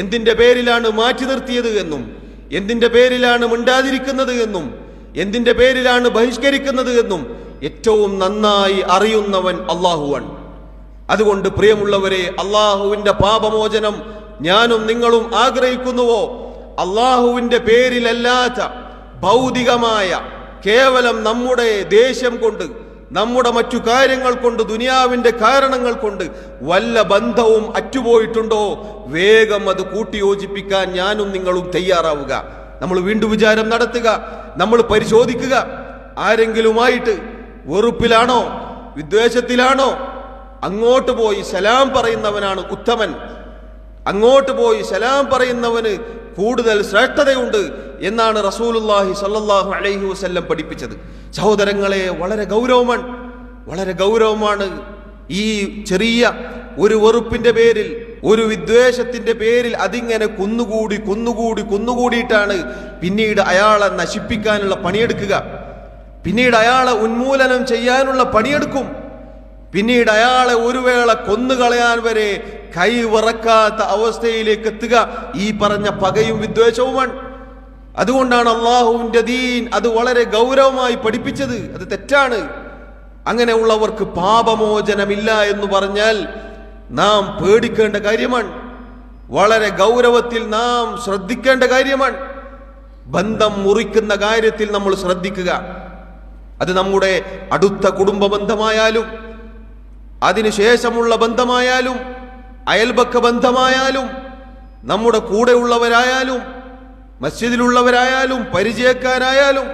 എന്തിന്റെ പേരിലാണ് മാറ്റി നിർത്തിയത് എന്നും എന്തിന്റെ പേരിലാണ് മിണ്ടാതിരിക്കുന്നത് എന്നും എന്തിന്റെ പേരിലാണ് ബഹിഷ്കരിക്കുന്നത് എന്നും ഏറ്റവും നന്നായി അറിയുന്നവൻ അള്ളാഹുവാണ്. അതുകൊണ്ട് പ്രിയമുള്ളവരെ, അള്ളാഹുവിന്റെ പാപമോചനം ഞാനും നിങ്ങളും ആഗ്രഹിക്കുന്നുവോ? അള്ളാഹുവിന്റെ പേരിലല്ലാത്ത ഭൗതികമായ കേവലം നമ്മുടെ ദേഷ്യം കൊണ്ട്, നമ്മുടെ മറ്റു കാര്യങ്ങൾ കൊണ്ട്, ദുനിയാവിന്റെ കാരണങ്ങൾ കൊണ്ട് വല്ല ബന്ധവും അറ്റുപോയിട്ടുണ്ടോ, വേഗം അത് കൂട്ടിയോജിപ്പിക്കാൻ ഞാനും നിങ്ങളും തയ്യാറാവുക. നമ്മൾ വീണ്ടും വിചാരം നടത്തുക, നമ്മൾ പരിശോധിക്കുക. ആരെങ്കിലുമായിട്ട് വെറുപ്പിലാണോ, വിദ്വേഷത്തിലാണോ? അങ്ങോട്ട് പോയി സലാം പറയുന്നവനാണ് ഉത്തമൻ. അങ്ങോട്ട് പോയി സലാം പറയുന്നവന് കൂടുതൽ ശ്രേഷ്ഠതയുണ്ട് എന്നാണ് റസൂലുള്ളാഹി സ്വല്ലല്ലാഹു അലൈഹി വസല്ലം പഠിപ്പിച്ചത്. സഹോദരങ്ങളെ, വളരെ ഗൗരവമാണ്, വളരെ ഗൗരവമാണ്. ഈ ചെറിയ ഒരു വെറുപ്പിന്റെ പേരിൽ, ഒരു വിദ്വേഷത്തിന്റെ പേരിൽ അതിങ്ങനെ കുന്നുകൂടിയിട്ടാണ് പിന്നീട് അയാളെ നശിപ്പിക്കാനുള്ള പണിയെടുക്കുക. പിന്നീട് അയാളെ ഉന്മൂലനം ചെയ്യാനുള്ള പണിയെടുക്കും. പിന്നീട് അയാളെ ഒരു വേള കൊന്നുകളയാൻ വരെ കൈ വിറക്കാത്ത അവസ്ഥയിലേക്ക് എത്തുക ഈ പറഞ്ഞ പകയും വിദ്വേഷവുമാണ്. അതുകൊണ്ടാണ് അള്ളാഹുവിന്റെ ദീൻ അത് വളരെ ഗൗരവമായി പഠിപ്പിച്ചത്. അത് തെറ്റാണ്. അങ്ങനെയുള്ളവർക്ക് പാപമോചനമില്ല എന്ന് പറഞ്ഞാൽ നാം പേടിക്കേണ്ട കാര്യമാണ്. വളരെ ഗൗരവത്തിൽ നാം ശ്രദ്ധിക്കേണ്ട കാര്യമാണ്. ബന്ധം മുറിക്കുന്ന കാര്യത്തിൽ നമ്മൾ ശ്രദ്ധിക്കുക. അത് നമ്മുടെ അടുത്ത കുടുംബ ബന്ധമായാലും അതിനുശേഷമുള്ള ബന്ധമായാലും അയൽപക്ക ബന്ധമായാലും നമ്മുടെ കൂടെയുള്ളവരായാലും മസ്ജിദിലുള്ളവരായാലും പരിചയക്കാരായാലും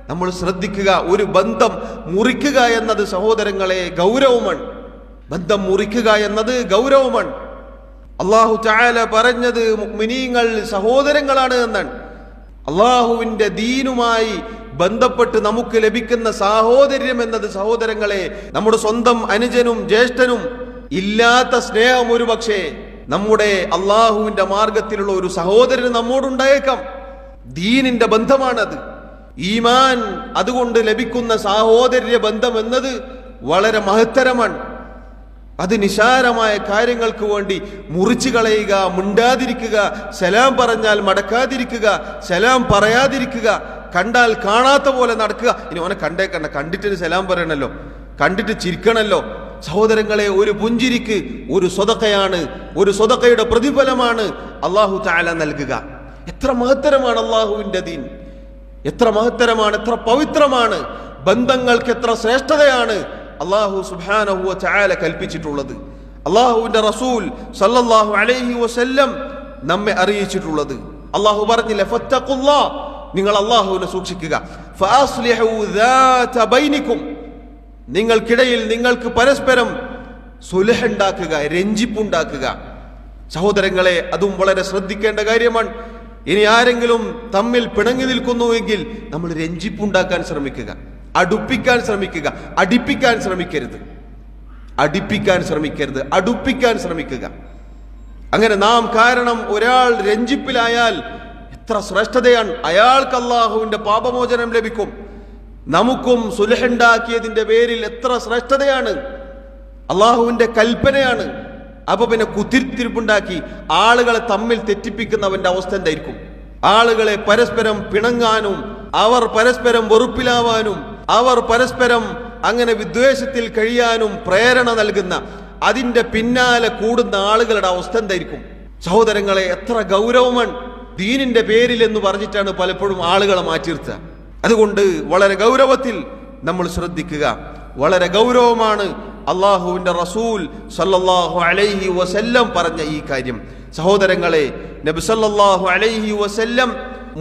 നമ്മൾ ശ്രദ്ധിക്കുക. ഒരു ബന്ധം മുറിക്കുക എന്നത് സഹോദരങ്ങളെ ഗൗരവമാണ്. ബന്ധം മുറിക്കുക എന്നത് ഗൗരവമാണ്. അല്ലാഹു തആല പറഞ്ഞത് മുഅ്മിനീങ്ങൾ സഹോദരങ്ങളാണ് എന്നാണ്. അള്ളാഹുവിന്റെ ദീനുമായി ബന്ധപ്പെട്ട് നമുക്ക് ലഭിക്കുന്ന സാഹോദര്യം എന്നത് സഹോദരങ്ങളെ, നമ്മുടെ സ്വന്തം അനുജനും ജ്യേഷ്ഠനും ഇല്ലാത്ത സ്നേഹം ഒരു പക്ഷേ നമ്മുടെ അള്ളാഹുവിന്റെ മാർഗത്തിലുള്ള ഒരു സഹോദരന് നമ്മോടുണ്ടായേക്കാം. ദീനിന്റെ ബന്ധമാണത്, ഈമാൻ. അതുകൊണ്ട് ലഭിക്കുന്ന സാഹോദര്യ ബന്ധം എന്നത് വളരെ മഹത്തരമാണ്. അത് നിസാരമായ കാര്യങ്ങൾക്ക് വേണ്ടി മുറിച്ചു കളയുക, മിണ്ടാതിരിക്കുക, സലാം പറഞ്ഞാൽ മടക്കാതിരിക്കുക, സലാം പറയാതിരിക്കുക, കണ്ടാൽ കാണാത്ത പോലെ നടക്കുക. ഇനി ഓനെ കണ്ടേക്കണ്ട, കണ്ടിട്ട് സലാം പറയണല്ലോ, കണ്ടിട്ട് ചിരിക്കണല്ലോ. സഹോദരങ്ങളെ, ഒരു പുഞ്ചിരിക്ക് ഒരു സ്വതക്കയാണ്, ഒരു സ്വതക്കയുടെ പ്രതിഫലമാണ് അല്ലാഹു തആല നൽകുക. എത്ര മഹത്തരമാണ് അള്ളാഹുവിന്റെ ദീൻ, എത്ര മഹത്തരമാണ്, എത്ര പവിത്രമാണ്. ബന്ധങ്ങൾക്ക് എത്ര ശ്രേഷ്ഠതയാണ് അല്ലാഹു സുബ്ഹാനഹു വ തആല കൽപ്പിച്ചിട്ടുള്ളത്. അള്ളാഹുവിന്റെ റസൂൽ സല്ലല്ലാഹു അലൈഹി വസല്ലം നമ്മെ അറിയിച്ചിട്ടുള്ളത്. അള്ളാഹു പറഞ്ഞില്ലേ, ഫത്തഖുല്ലാഹ്, നിങ്ങൾ അള്ളാഹുവിനെ സൂക്ഷിക്കുക. ഫഅസ്ലിഹു ദാത ബൈനിക്കും, നിങ്ങൾക്കിടയിൽ നിങ്ങൾക്ക് പരസ്പരം സുലഹ് ഉണ്ടാക്കുക, രഞ്ജിപ്പുണ്ടാക്കുക. സഹോദരങ്ങളെ, അതും വളരെ ശ്രദ്ധിക്കേണ്ട കാര്യമാണ്. ഇനി ആരെങ്കിലും തമ്മിൽ പിണങ്ങി നിൽക്കുന്നുവെങ്കിൽ നമ്മൾ രഞ്ജിപ്പുണ്ടാക്കാൻ ശ്രമിക്കുക, അടുപ്പിക്കാൻ ശ്രമിക്കുക. അടുപ്പിക്കാൻ ശ്രമിക്കുക. അങ്ങനെ നാം കാരണം ഒരാൾ രഞ്ജിപ്പിലായാൽ എത്ര ശ്രേഷ്ഠതയാണ്. അയാൾക്ക് അള്ളാഹുവിന്റെ പാപമോചനം ലഭിക്കും. നമുക്കും സുലഹുണ്ടാക്കിയതിന്റെ പേരിൽ എത്ര ശ്രേഷ്ഠതയാണ്. അള്ളാഹുവിന്റെ കൽപ്പനയാണ്. അപ്പൊ പിന്നെ കുത്തിരിത്തിരിപ്പുണ്ടാക്കി ആളുകളെ തമ്മിൽ തെറ്റിപ്പിക്കുന്നവന്റെ അവസ്ഥ എന്തായിരിക്കും? ആളുകളെ പരസ്പരം പിണങ്ങാനും അവർ പരസ്പരം വെറുപ്പിലാവാനും അവർ പരസ്പരം അങ്ങനെ വിദ്വേഷത്തിൽ കഴിയാനും പ്രേരണ നൽകുന്ന, അതിന്റെ പിന്നാലെ കൂടുന്ന ആളുകളുടെ അവസ്ഥ എന്തായിരിക്കും? സഹോദരങ്ങളെ, എത്ര ഗൗരവമാണ്. ദീനിന്റെ പേരിൽ എന്ന് പറഞ്ഞിട്ടാണ് പലപ്പോഴും ആളുകളെ മാറ്റിയിരുത്തുക. അതുകൊണ്ട് വളരെ ഗൗരവത്തിൽ നമ്മൾ ശ്രദ്ധിക്കുക. വളരെ ഗൗരവമാണ് അള്ളാഹുവിന്റെ റസൂൽ സല്ലല്ലാഹു അലൈഹി വസല്ലം പറഞ്ഞ ഈ കാര്യം. സഹോദരങ്ങളെ, നബി സല്ലല്ലാഹു അലൈഹി വസല്ലം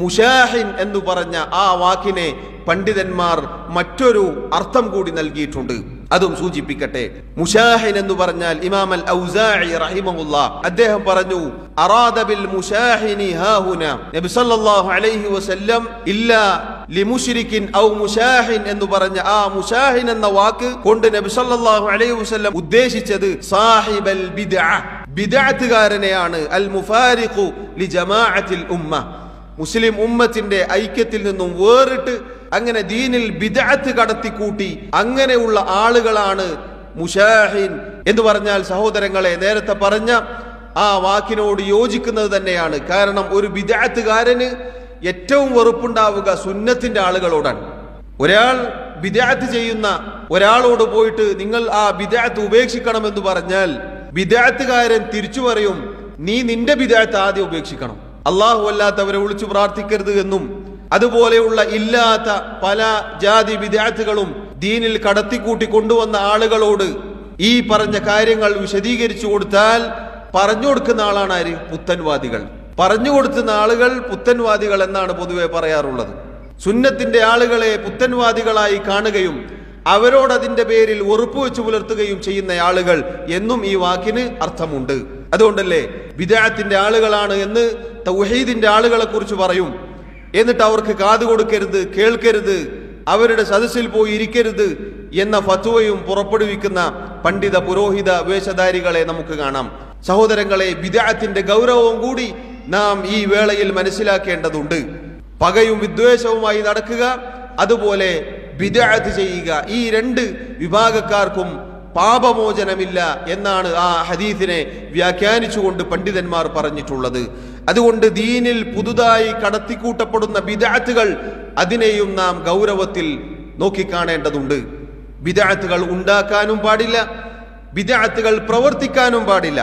മുശാഹിൻ എന്ന് പറഞ്ഞ ആ വാക്കിനെ പണ്ഡിതന്മാർ മറ്റൊരു അർത്ഥം കൂടി നൽകിയിട്ടുണ്ട്. അതും സൂചിപ്പിക്കട്ടെ. മുശാഹിൻ എന്ന് പറഞ്ഞാൽ ഇമാം അൽ ഔസാഇ റഹിമഹുല്ലാഹ് അദ്ദേഹം പറഞ്ഞു, അറാദ ബിൽ മുശാഹിനി ഹാഹുന, നബി സല്ലല്ലാഹു അലൈഹി വസല്ലം ഇല്ലാ ലിമുശ്രികിൻ ഔ മുശാഹിൻ എന്ന് പറഞ്ഞ ആ മുശാഹിൻ എന്ന വാക്ക് കൊണ്ട് നബി സല്ലല്ലാഹു അലൈഹി വസല്ലം ഉദ്ദേശിച്ചത് സാഹിബൽ ബിദ്അ, ബിദ്അത്തുകാരനെയാണ്. അൽ മുഫാരിഖു ലി ജമാഅത്തിൽ ഉമ്മ, മുസ്ലിം ഉമ്മത്തിന്റെ ഐക്യത്തിൽ നിന്നും വേറിട്ട് അങ്ങനെ ദീനിൽ ബിദ്അത്ത് കടത്തിക്കൂട്ടി അങ്ങനെയുള്ള ആളുകളാണ് മുശാഹിൻ എന്ന് പറഞ്ഞാൽ. സഹോദരങ്ങളെ, നേരത്തെ പറഞ്ഞ ആ വാക്കിനോട് യോജിക്കുന്നത് തന്നെയാണ്. കാരണം ഒരു ബിദ്അത്തുകാരന് ഏറ്റവും വെറുപ്പുണ്ടാവുക സുന്നത്തിന്റെ ആളുകളോടാണ്. ഒരാൾ ബിദ്അത്ത് ചെയ്യുന്ന ഒരാളോട് പോയിട്ട് നിങ്ങൾ ആ ബിദ്അത്ത് ഉപേക്ഷിക്കണമെന്ന് പറഞ്ഞാൽ ബിദ്അത്തുകാരൻ തിരിച്ചു പറയും, നീ നിന്റെ ബിദ്അത്ത് ആദ്യം ഉപേക്ഷിക്കണം, അള്ളാഹു അല്ലാത്തവരെ വിളിച്ചു പ്രാർത്ഥിക്കരുത് എന്നും അതുപോലെയുള്ള ഇല്ലാത്ത പല ജാതി ബിദ്അത്തുകളും ദീനിൽ കടത്തിക്കൂട്ടി കൊണ്ടുവന്ന ആളുകളോട് ഈ പറഞ്ഞ കാര്യങ്ങൾ വിശദീകരിച്ചു കൊടുത്താൽ പറഞ്ഞു കൊടുക്കുന്ന ആളാണ് ആര്? പുത്തൻവാദികൾ. പറഞ്ഞു കൊടുക്കുന്ന ആളുകൾ പുത്തൻവാദികൾ എന്നാണ് പൊതുവെ പറയാറുള്ളത്. സുന്നത്തിന്റെ ആളുകളെ പുത്തൻവാദികളായി കാണുകയും അവരോടതിന്റെ പേരിൽ ഉറപ്പ് വെച്ച് പുലർത്തുകയും ചെയ്യുന്ന ആളുകൾ എന്നും ഈ വാക്കിന് അർത്ഥമുണ്ട്. അതുകൊണ്ടല്ലേ ബിദ്അത്തിന്റെ ആളുകളാണ് എന്ന് തൗഹീദിന്റെ ആളുകളെ കുറിച്ച് പറയും. എന്നിട്ട് അവർക്ക് കാത് കൊടുക്കരുത്, കേൾക്കരുത്, അവരുടെ സദസ്സിൽ പോയി ഇരിക്കരുത് എന്ന ഫത്വയും പുറപ്പെടുവിക്കുന്ന പണ്ഡിത പുരോഹിത വേഷധാരികളെ നമുക്ക് കാണാം. സഹോദരങ്ങളെ, ബിദ്അത്തിന്റെ ഗൗരവവും കൂടി നാം ഈ വേളയിൽ മനസ്സിലാക്കേണ്ടതുണ്ട്. പകയും വിദ്വേഷവുമായി നടക്കുക, അതുപോലെ ബിദ്അത്ത് ചെയ്യുക, ഈ രണ്ട് വിഭാഗക്കാർക്കും പാപമോചനമില്ല എന്നാണ് ആ ഹദീസിനെ വ്യാഖ്യാനിച്ചുകൊണ്ട് പണ്ഡിതന്മാർ പറഞ്ഞിട്ടുള്ളത്. അതുകൊണ്ട് ദീനിൽ പുതുതായി കടത്തിക്കൂട്ടപ്പെടുന്ന ബിദ്അത്തുകൾ അതിനെയും നാം ഗൗരവത്തിൽ നോക്കിക്കാണേണ്ടതുണ്ട്. ബിദ്അത്തുകൾ ഉണ്ടാക്കാനും പാടില്ല, ബിദ്അത്തുകൾ പ്രവർത്തിക്കാനും പാടില്ല.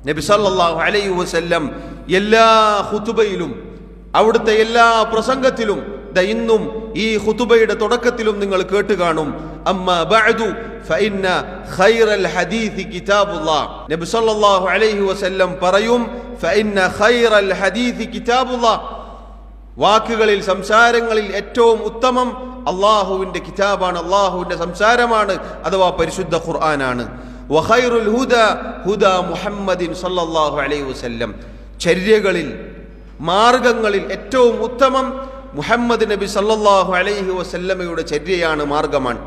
നബി സല്ലല്ലാഹു അലൈഹി വസല്ലം എല്ലാ ഖുതുബയിലും അവിടുത്തെ എല്ലാ പ്രസംഗത്തിലും ഇന്നും ഈ ഖുതുബയുടെ തുടക്കത്തിലും നിങ്ങൾ കേട്ട് കാണും, അമ്മാ ബഅദു ഫഇന്ന ഖൈറൽ ഹദീസ് കിതാബുല്ലാഹ്. നബി സല്ലല്ലാഹു അലൈഹി വസല്ലം പറയും, ഫഇന്ന ഖൈറൽ ഹദീസ് കിതാബുല്ലാഹ്, വാക്കുകളിൽ സംസാരങ്ങളിൽ ഏറ്റവും ഉത്തമം അള്ളാഹുവിന്റെ കിതാബാണ്, അള്ളാഹുവിന്റെ സംസാരമാണ്, അഥവാ പരിശുദ്ധ ഖുർആനാണ്. വഖൈറുൽ ഹുദാ ഹുദാ മുഹമ്മദിൻ സല്ലല്ലാഹു അലൈഹി വസല്ലം, ചര്യകളിൽ മാർഗങ്ങളിൽ ഏറ്റവും ഉത്തമം മുഹമ്മദ് നബി സല്ലല്ലാഹു അലൈഹി വസല്ലമയുടെ ചര്യയാണ്, മാർഗമാണ്.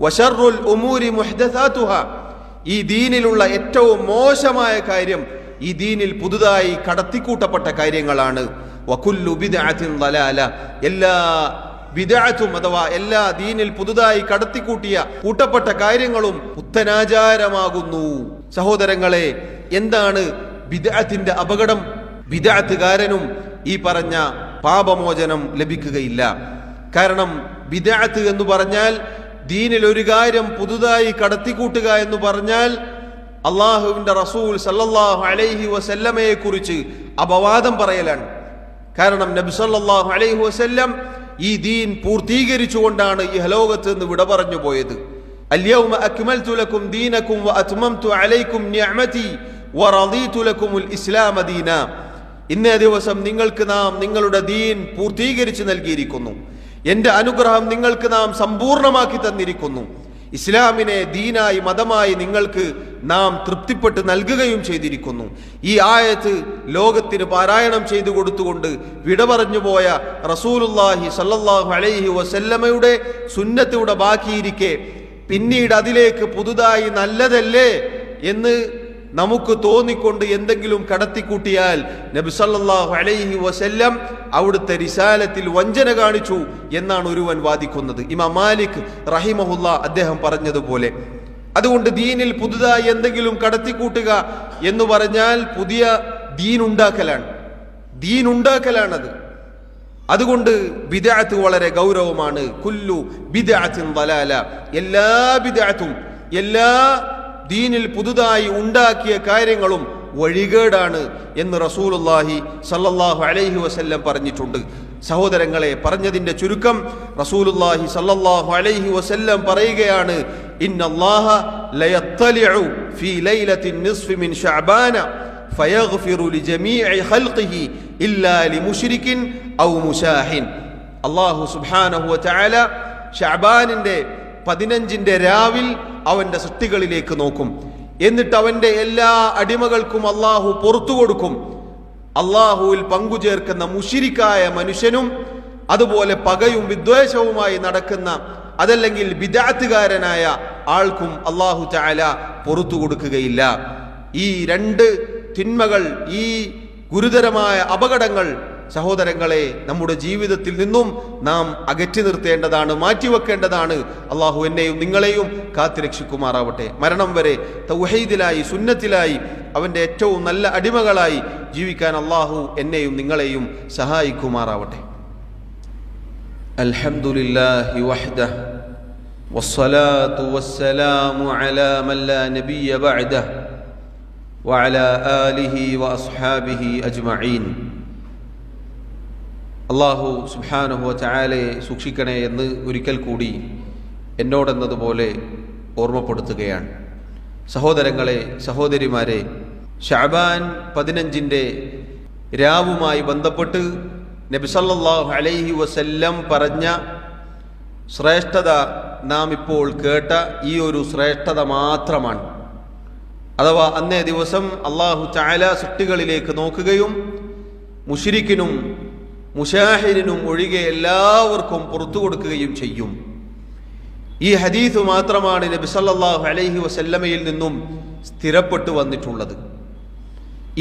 വശർറുൽ ഉമൂരി മുഹ്ദസാതുഹാ, ഈ ദീനിലുള്ള ഏറ്റവും മോശമായ കാര്യം ഈ ദീനിൽ പുതുതായി കടത്തിക്കൂട്ടപ്പെട്ട കാര്യങ്ങളാണ്. വകുല്ലു ബിദ്അത്തിൻ ദലാല, എല്ലാ ബിദ്അത്തും അഥവാ എല്ലാ ദീനിൽ പുതുതായി കൂട്ടപ്പെട്ട കാര്യങ്ങളും പുത്തനാചാരമാകുന്നു. സഹോദരങ്ങളെ, എന്താണ് ബിദ്അത്തിന്റെ അപകടം? ബിദ്അത്തുകാരനും ഈ പറഞ്ഞ പാപമോചനം ലഭിക്കുകയില്ല. കാരണം ബിദ്അത്ത് എന്ന് പറഞ്ഞാൽ ദീനിൽ ഒരു കാര്യം പുതുതായി കടത്തിക്കൂട്ടുക എന്ന് പറഞ്ഞാൽ അള്ളാഹുവിന്റെ റസൂൽ സല്ലല്ലാഹു അലൈഹി വസല്ലമയെ കുറിച്ച് അപവാദം പറയലാണ്. കാരണം നബി സല്ലല്ലാഹു അലൈഹി വസല്ലം ഈ ദീൻ പൂർത്തീകരിച്ചുകൊണ്ടാണ് ഇഹലോകത്ത് നിന്ന് വിട പറഞ്ഞു പോയത്. അൽയൗമ അക്മൽതു ലക്കും ദീനക്കും വഅത്മംതു അലൈക്കും നിഅമതി വറദീതു ലക്കുമുൽ ഇസ്ലാമ ദീന. ഇന്നേ ദിവസം നിങ്ങൾക്ക് നാം നിങ്ങളുടെ ദീൻ പൂർത്തീകരിച്ചു നൽകിയിരിക്കുന്നു, എന്റെ അനുഗ്രഹം നിങ്ങൾക്ക് നാം സമ്പൂർണമാക്കി തന്നിരിക്കുന്നു, ഇസ്ലാമിനെ ദീനായി മതമായി നിങ്ങൾക്ക് നാം തൃപ്തിപ്പെട്ട് നൽകുകയും ചെയ്തിരിക്കുന്നു. ഈ ആയത്ത് ലോകത്തിന് പാരായണം ചെയ്തു കൊടുത്തുകൊണ്ട് വിട പറഞ്ഞു പോയ റസൂലുള്ളാഹി സ്വല്ലല്ലാഹു അലൈഹി വസല്ലമയുടെ സുന്നത്തിലൂടെ ബാക്കിയിരിക്കെ പിന്നീട് അതിലേക്ക് പുതുതായി നല്ലതല്ലേ എന്ന് നമുക്ക് തോന്നിക്കൊണ്ട് എന്തെങ്കിലും കടത്തിക്കൂട്ടിയാൽ നബി സല്ലല്ലാഹു അലൈഹി വസല്ലം അവിടുത്തെ റിസാലത്തിൽ വഞ്ചന കാണിച്ചു എന്നാണ് ഒരുവൻ വാദിക്കുന്നത്. ഇമാം മാലിക് റഹിമഹുല്ലാ അദ്ദേഹം പറഞ്ഞതുപോലെ. അതുകൊണ്ട് ദീനിൽ പുതുതായി എന്തെങ്കിലും കടത്തിക്കൂട്ടുക എന്ന് പറഞ്ഞാൽ പുതിയ ദീനുണ്ടാക്കലാണത്. അതുകൊണ്ട് ബിദ്അത്ത് വളരെ ഗൗരവമാണ്. കുല്ലു ബിദ്അത്തിൻ ദലാല, എല്ലാ ബിദ്അത്തും എല്ലാ ദീനിൽ പുതുതായി ഉണ്ടാക്കിയ കാര്യങ്ങളും വഴികേടാണ് എന്ന് റസൂലുള്ളാഹി സല്ലല്ലാഹു അലൈഹി വസല്ലം പറഞ്ഞിട്ടുണ്ട്. സഹോദരങ്ങളെ, പറഞ്ഞതിന്റെ ചുരുക്കം റസൂലുള്ളാഹി സല്ലല്ലാഹു അലൈഹി വസല്ലം പറയുകയാണ്, ഇന്നല്ലാഹ ലയത്തലിഉ ഫീ ലൈലത്തിൻ നിസ്ഫി മിൻ ശഅബാന ഫയഗ്ഫിറു ലിജമീഇ ഖൽഖിഹി ഇല്ലാ ലിമുശ്രികിൻ ഔ മുശാഹിൻ. അല്ലാഹു സുബ്ഹാനഹു വതആല ശഅബാനിന്റെ 15ന്റെ രാവിൽ അവന്റെ സൃഷ്ടികളിലേക്ക് നോക്കും. എന്നിട്ട് അവന്റെ എല്ലാ അടിമകൾക്കും അള്ളാഹു പുറത്തു കൊടുക്കും. അള്ളാഹുവിൽ പങ്കുചേർക്കുന്ന മുശ്രിക്കായ മനുഷ്യനും അതുപോലെ പകയും വിദ്വേഷവുമായി നടക്കുന്ന അതല്ലെങ്കിൽ ബിദ്അത്തുകാരനായ ആൾക്കും അള്ളാഹു തആല പുറത്തു കൊടുക്കുകയില്ല. ഈ രണ്ട് തിന്മകൾ, ഈ ഗുരുതരമായ അപകടങ്ങൾ സഹോദരങ്ങളെ നമ്മുടെ ജീവിതത്തിൽ നിന്നും നാം അകറ്റി നിർത്തേണ്ടതാണ്, മാറ്റിവെക്കേണ്ടതാണ്. അള്ളാഹു എന്നെയും നിങ്ങളെയും കാത്തുരക്ഷിക്കുമാറാവട്ടെ. മരണം വരെ തൗഹീദിലായി സുന്നത്തിലായി അവന്റെ ഏറ്റവും നല്ല അടിമകളായി ജീവിക്കാൻ അള്ളാഹു എന്നെയും നിങ്ങളെയും സഹായിക്കുമാറാവട്ടെ. അൽഹംദുലില്ലാഹി വഹ്ദഹു വസ്സലാത്തു വസ്സലാമു അലാ മൻ ലാ നബിയ്യ ബഅദഹു വഅലാ ആലിഹി വഅസ്ഹാബിഹി അജ്മഈൻ. അള്ളാഹു സുബ്ഹാനഹു വതആലയെ സൂക്ഷിക്കണേ എന്ന് ഒരിക്കൽ കൂടി എന്നോടെന്നതുപോലെ ഓർമ്മപ്പെടുത്തുകയാണ്. സഹോദരങ്ങളെ, സഹോദരിമാരെ, ശഅബാൻ 15ന്റെ രാവുമായി ബന്ധപ്പെട്ട് നബി സല്ലല്ലാഹു അലൈഹി വസല്ലം പറഞ്ഞ ശ്രേഷ്ഠത നാം ഇപ്പോൾ കേട്ട ഈ ഒരു ശ്രേഷ്ഠത മാത്രമാണ്. അഥവാ അന്നേ ദിവസം അല്ലാഹു തആല സൃഷ്ടികളിലേക്ക് നോക്കുകയും മുശ്രിക്കിനും മുശാഹിരിനും ഒഴികെ എല്ലാവർക്കും പുറത്തു കൊടുക്കുകയും ചെയ്യും. ഈ ഹദീസ് മാത്രമാണ് നബി സല്ലല്ലാഹു അലൈഹി വസല്ലമയിൽ നിന്നും സ്ഥിരപ്പെട്ടു വന്നിട്ടുള്ളത്.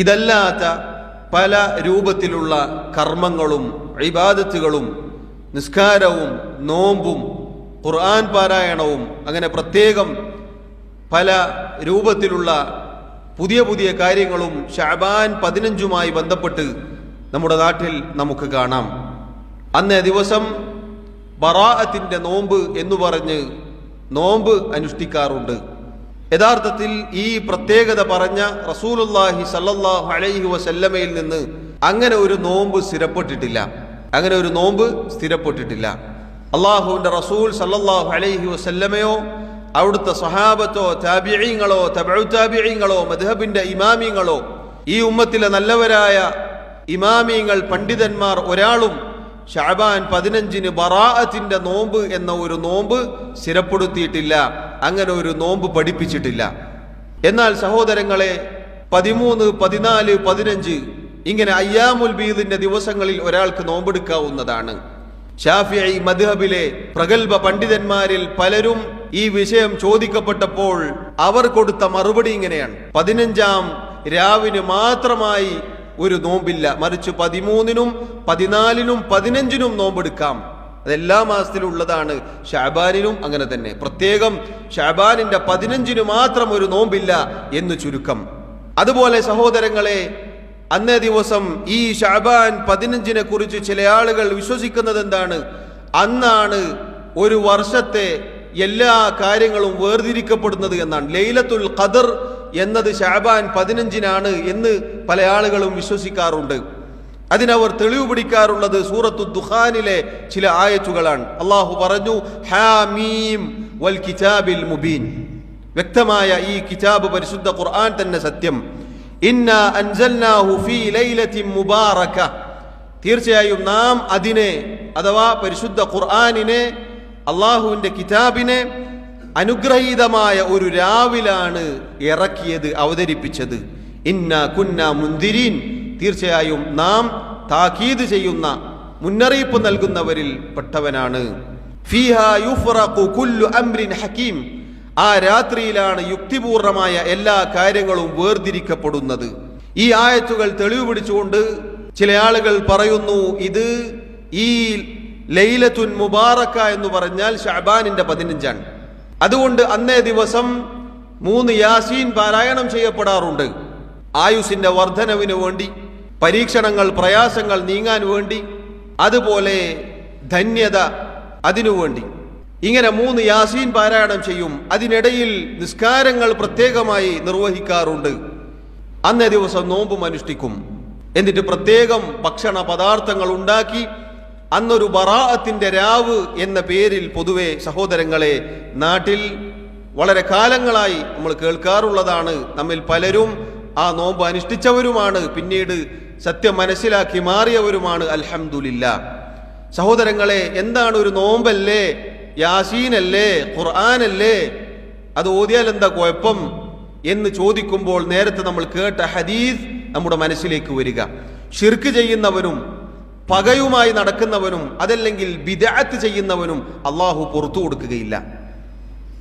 ഇതല്ലാത്ത പല രൂപത്തിലുള്ള കർമ്മങ്ങളും ഇബാദത്തുകളും നിസ്കാരവും നോമ്പും ഖുർആൻ പാരായണവും അങ്ങനെ പ്രത്യേകം പല രൂപത്തിലുള്ള പുതിയ പുതിയ കാര്യങ്ങളും ശഅബാൻ 15മായി ബന്ധപ്പെട്ട് നമ്മുടെ നാട്ടിൽ നമുക്ക് കാണാം. അന്നേ ദിവസം ബറാഅത്തിന്റെ നോമ്പ് എന്ന് പറഞ്ഞ് നോമ്പ് അനുഷ്ഠിക്കാറുണ്ട്. യഥാർത്ഥത്തിൽ ഈ പ്രത്യേകത പറഞ്ഞ റസൂലുള്ളാഹി സല്ലല്ലാഹു അലൈഹി വസല്ലമയിൽ നിന്ന് അങ്ങനെ ഒരു നോമ്പ് സ്ഥിരപ്പെട്ടിട്ടില്ല. അള്ളാഹുവിന്റെ റസൂൽ സല്ലല്ലാഹു അലൈഹി വസല്ലമയോ അവിടുത്തെ സഹാബത്തോ താബിഈങ്ങളോ തബഉ താബിഈങ്ങളോ മദ്ഹബിന്റെ ഇമാമിങ്ങളോ ഈ ഉമ്മത്തിലെ നല്ലവരായ ഇമാമിങ്ങൾ പണ്ഡിതന്മാർ ഒരാളും ശഅബാൻ 15 ബറാഅത്തിന്റെ നോമ്പ് എന്ന ഒരു നോമ്പ് സ്ഥിരപ്പെടുത്തിയിട്ടില്ല, അങ്ങനെ ഒരു നോമ്പ് പഠിപ്പിച്ചിട്ടില്ല. എന്നാൽ സഹോദരങ്ങളെ, 13, 14, 15 ഇങ്ങനെ അയ്യാമുൽ ബീദിന്റെ ദിവസങ്ങളിൽ ഒരാൾക്ക് നോമ്പെടുക്കാവുന്നതാണ്. ശാഫിഈ മദ്ഹബിലെ പ്രഗൽഭ പണ്ഡിതന്മാരിൽ പലരും ഈ വിഷയം ചോദിക്കപ്പെട്ടപ്പോൾ അവർ കൊടുത്ത മറുപടി ഇങ്ങനെയാണ്: 15-ാം രാവിന് മാത്രമായി ഒരു നോമ്പില്ല, മറിച്ച് 13-നും 14-നും 15-നും നോമ്പെടുക്കാം. അതെല്ലാ മാസത്തിലുള്ളതാണ്. ശഅബാനിനും അങ്ങനെ തന്നെ. പ്രത്യേകം ശഅബാനിന്റെ 15-ന് മാത്രം ഒരു നോമ്പില്ല എന്ന് ചുരുക്കം. അതുപോലെ സഹോദരങ്ങളെ, അന്നേ ദിവസം ഈ ശഅബാൻ 15-നെ കുറിച്ച് ചില ആളുകൾ വിശ്വസിക്കുന്നത് എന്താണ്? അന്നാണ് ഒരു വർഷത്തെ എല്ലാ കാര്യങ്ങളും വേർതിരിക്കപ്പെടുന്നത് എന്നാണ്. ലൈലത്തുൽ ഖദർ എന്നത് ശഅബാൻ 15-നാണ് എന്ന് പല ആളുകളും വിശ്വസിക്കാറുണ്ട്. അതിനവർ തെളിവ് പിടിക്കാറുള്ളത് സൂറത്തു ദുഖാനിലെ ചില ആയത്തുകളാണ്. അള്ളാഹു പറഞ്ഞു, ഹാമീം വൽ കിതാബിൽ മുബീൻ, വ്യക്തമായ ഈ കിതാബ് പരിശുദ്ധ ഖുർആൻ തന്നെ സത്യം. ഇന്നാ അൻസൽനാഹു ഫീ ലൈലത്തിൻ മുബാറക, തീർച്ചയായും നാം അതിനെ അഥവാ പരിശുദ്ധ ഖുർആനിനെ, അള്ളാഹുവിന്റെ കിതാബിനെ അനുഗ്രഹീതമായ ഒരു രാവിലാണ് ഇറക്കിയത്, അവതരിപ്പിച്ചത്. ഇന്നാ കുന്നാ മുൻദിരീൻ, തീർച്ചയായും നാം താക്കീത് ചെയ്യുന്ന, മുന്നറിയിപ്പ് നൽകുന്നവരിൽ പെട്ടവനാണ്. ഫീഹാ യുഫ്റഖു കുല്ലു അംരിൻ ഹകീം, ആ രാത്രിയിലാണ് യുക്തിപൂർണമായ എല്ലാ കാര്യങ്ങളും വേർതിരിക്കപ്പെടുന്നത്. ഈ ആയത്തുകൾ തെളിവ് പിടിച്ചുകൊണ്ട് ചില ആളുകൾ പറയുന്നു, ഇത് ഈ ലൈലത്തുൻ മുബാറക എന്ന് പറഞ്ഞാൽ ശഅബാനിന്റെ 15 അതുകൊണ്ട് അന്നേ ദിവസം 3 യാസീൻ പാരായണം ചെയ്യപ്പെടാറുണ്ട്. ആയുസിന്റെ വർധനവിന് വേണ്ടി, പരീക്ഷണങ്ങൾ പ്രയാസങ്ങൾ നീങ്ങാൻ വേണ്ടി, അതുപോലെ ധന്യത അതിനുവേണ്ടി ഇങ്ങനെ 3 യാസീൻ പാരായണം ചെയ്യും. അതിനിടയിൽ നിസ്കാരങ്ങൾ പ്രത്യേകമായി നിർവഹിക്കാറുണ്ട്. അന്നേ ദിവസം നോമ്പും അനുഷ്ഠിക്കും. എന്നിട്ട് പ്രത്യേകം ഭക്ഷണ പദാർത്ഥങ്ങൾ ഉണ്ടാക്കി അന്നൊരു ബറാഅത്തിന്റെ രാവ് എന്ന പേരിൽ പൊതുവെ സഹോദരങ്ങളെ നാട്ടിൽ വളരെ കാലങ്ങളായി നമ്മൾ കേൾക്കാറുള്ളതാണ്. നമ്മിൽ പലരും ആ നോമ്പ് അനുഷ്ഠിച്ചവരുമാണ്, പിന്നീട് സത്യം മനസ്സിലാക്കി മാറിയവരുമാണ്. അൽഹംദുലില്ലാ. സഹോദരങ്ങളെ, എന്താണ് ഒരു നോമ്പല്ലേ, യാസീനല്ലേ, ഖുർആനല്ലേ, അത് ഓതിയാൽ എന്താ കുഴപ്പം എന്ന് ചോദിക്കുമ്പോൾ നേരത്തെ നമ്മൾ കേട്ട ഹദീസ് നമ്മുടെ മനസ്സിലേക്ക് വരിക. ഷിർക്ക് ചെയ്യുന്നവനും പകയുമായി നടക്കുന്നവനും അതല്ലെങ്കിൽ ബിദ്അത്ത് ചെയ്യുന്നവനും അള്ളാഹു പുറത്തു കൊടുക്കുകയില്ല.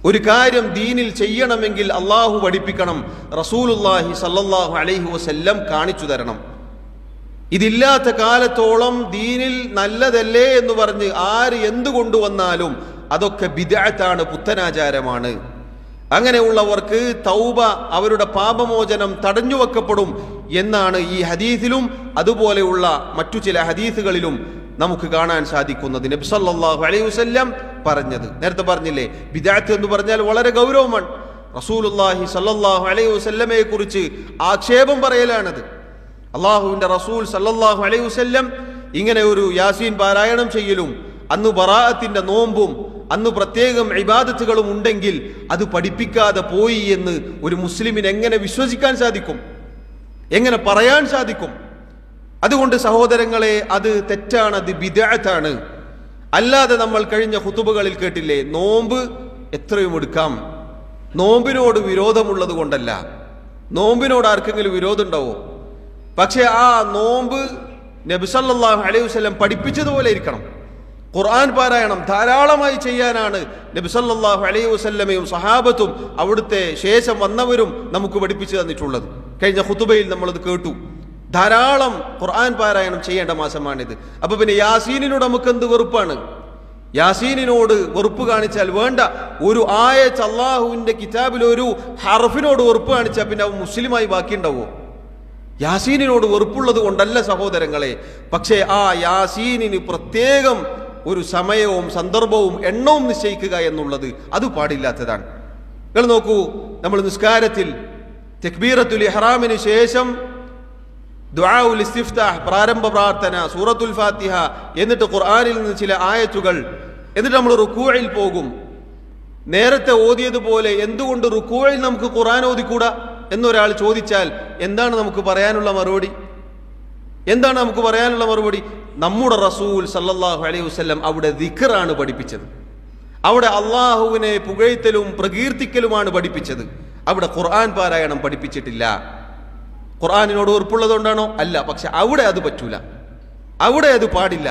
ഒരു കാര്യം ദീനിൽ ചെയ്യണമെങ്കിൽ അള്ളാഹു പഠിപ്പിക്കണം, റസൂലുള്ളാഹി സ്വല്ലല്ലാഹു അലൈഹി വസല്ലം കാണിച്ചു തരണം. ഇതില്ലാത്ത കാലത്തോളം ദീനിൽ നല്ലതല്ലേ എന്ന് പറഞ്ഞ് ആര് എന്തു കൊണ്ടുവന്നാലും അതൊക്കെ ബിദ്അത്താണ്, പുത്തനാചാരമാണ്. അങ്ങനെയുള്ളവർക്ക് തൗബ, അവരുടെ പാപമോചനം തടഞ്ഞു വെക്കപ്പെടും എന്നാണ് ഈ ഹദീസിലും അതുപോലെയുള്ള മറ്റു ചില ഹദീസുകളിലും നമുക്ക് കാണാൻ സാധിക്കുന്നത്. നബി സല്ലല്ലാഹു അലൈഹി വസല്ലം പറഞ്ഞത് നേരത്തെ പറഞ്ഞില്ലേ, ബിദ്അത്ത് എന്ന് പറഞ്ഞാൽ വളരെ ഗൗരവമാണ്. റസൂലുള്ളാഹി സല്ലല്ലാഹു അലൈഹി വസല്ലമയെ കുറിച്ച് ആക്ഷേപം പറയലാണത്. അള്ളാഹുവിന്റെ റസൂൽ സല്ലല്ലാഹു അലൈഹി വസല്ലം ഇങ്ങനെ ഒരു യാസീൻ പാരായണം ചെയ്യലും അന്ന് ബറാഅത്തിന്റെ നോമ്പും അന്ന് പ്രത്യേകം ഇബാദത്തുകളും ഉണ്ടെങ്കിൽ അത് പഠിപ്പിക്കാതെ പോയി എന്ന് ഒരു മുസ്ലിമിന് എങ്ങനെ വിശ്വസിക്കാൻ സാധിക്കും, എങ്ങനെ പറയാൻ സാധിക്കും? അതുകൊണ്ട് സഹോദരങ്ങളെ, അത് തെറ്റാണ്, അത് ബിദ്അത്താണ്. അല്ലാതെ നമ്മൾ കഴിഞ്ഞ ഖുതുബകളിൽ കേട്ടില്ലേ, നോമ്പ് എത്രയും എടുക്കാം. നോമ്പിനോട് വിരോധമുള്ളത് കൊണ്ടല്ല. നോമ്പിനോട് ആർക്കെങ്കിലും വിരോധം ഉണ്ടാവോ? പക്ഷെ ആ നോമ്പ് നബി സല്ലല്ലാഹു അലൈഹി വസല്ലം പഠിപ്പിച്ചതുപോലെ ഇരിക്കണം. ഖുർആൻ പാരായണം ധാരാളമായി ചെയ്യാനാണ് നബി സല്ലല്ലാഹു അലൈഹി വസല്ലമയും സഹാബത്തും അവിടുത്തെ ശേഷം വന്നവരും നമുക്ക് പഠിപ്പിച്ചു തന്നിട്ടുള്ളത്. കഴിഞ്ഞ ഖുതുബയിൽ നമ്മളത് കേട്ടു. ധാരാളം ഖുർആൻ പാരായണം ചെയ്യേണ്ട മാസമാണിത്. അപ്പൊ പിന്നെ യാസീനിനോട് നമുക്ക് എന്ത് വെറുപ്പാണ്? യാസീനിനോട് വെറുപ്പ് കാണിച്ചാൽ വേണ്ട. ഒരു ആയത്ത് അള്ളാഹുവിന്റെ കിതാബിൽ ഒരു ഹർഫിനോട് വെറുപ്പ് കാണിച്ചാൽ പിന്നെ അവൻ മുസ്ലിമായി ബാക്കിയുണ്ടാവോ? യാസീനിനോട് വെറുപ്പുള്ളത് കൊണ്ടല്ല സഹോദരങ്ങളെ, പക്ഷേ ആ യാസീനിന് പ്രത്യേകം ഒരു സമയവും സന്ദർഭവും എണ്ണവും നിശ്ചയിക്കുക എന്നുള്ളത് അത് പാടില്ലാത്തതാണ്. നിങ്ങൾ നോക്കൂ, നമ്മൾ നിസ്കാരത്തിൽ തക്ബീറത്തുൽ ഇഹ്റാമിന് ശേഷം ദുആഉൽ ഇസ്തിഫ്താഹ്, പ്രാരംഭ പ്രാർത്ഥന, സൂറത്തുൽ ഫാത്തിഹ, എന്നിട്ട് ഖുർആനിൽ നിന്ന് ചില ആയത്തുകൾ, എന്നിട്ട് നമ്മൾ റുക്കൂഇൽ പോകും. നേരത്തെ ഓതിയതുപോലെ എന്തുകൊണ്ട് റുക്കൂഇൽ നമുക്ക് ഖുർആൻ ഓതിക്കൂടാ എന്നൊരാൾ ചോദിച്ചാൽ എന്താണ് നമുക്ക് പറയാനുള്ള മറുപടി? എന്താണ് നമുക്ക് പറയാനുള്ള മറുപടി? നമ്മുടെ റസൂൽ സല്ലല്ലാഹു അലൈഹി വസല്ലം അവിടെ ദിക്റാണ് പഠിപ്പിച്ചത്. അവിടെ അള്ളാഹുവിനെ പുകഴ്ത്തലും പ്രകീർത്തിക്കലുമാണ് പഠിപ്പിച്ചത്. അവിടെ ഖുർആൻ പാരായണം പഠിപ്പിച്ചിട്ടില്ല. ഖുർആനിനോട് ഉറപ്പുള്ളതുകൊണ്ടാണോ? അല്ല. പക്ഷെ അവിടെ അത് പറ്റൂല, അവിടെ അത് പാടില്ല.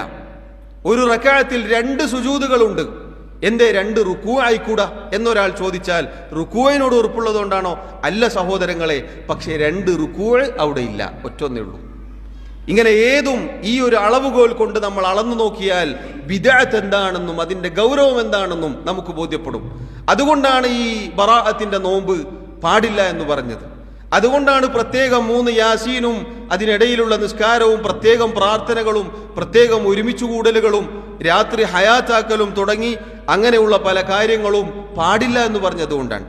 ഒരു റക്അത്തിൽ 2 സുജൂദുകളുണ്ട്, എന്തേ 2 റുക്കൂ ആയിക്കൂടാ എന്നൊരാൾ ചോദിച്ചാൽ റുക്കൂവിനോട് ഉറപ്പുള്ളതുകൊണ്ടാണോ? അല്ല സഹോദരങ്ങളെ, പക്ഷെ 2 റുക്കൂ അവിടെ ഇല്ല, ഒറ്റൊന്നേ ഉള്ളൂ. ഇങ്ങനെ ഏതും ഈ ഒരു അളവുകോൽ കൊണ്ട് നമ്മൾ അളന്നു നോക്കിയാൽ ബിദ്അത്ത് എന്താണെന്നും അതിന്റെ ഗൗരവം എന്താണെന്നും നമുക്ക് ബോധ്യപ്പെടും. അതുകൊണ്ടാണ് ഈ ബറാഅത്തിന്റെ നോമ്പ് പാടില്ല എന്ന് പറഞ്ഞത്. അതുകൊണ്ടാണ് പ്രത്യേകം 3 യാസീനും അതിനിടയിലുള്ള നിസ്കാരവും പ്രത്യേകം പ്രാർത്ഥനകളും പ്രത്യേകം ഒരുമിച്ചു കൂടലുകളും രാത്രി ഹയാത്താക്കലും തുടങ്ങി അങ്ങനെയുള്ള പല കാര്യങ്ങളും പാടില്ല എന്ന് പറഞ്ഞതുകൊണ്ടാണ്.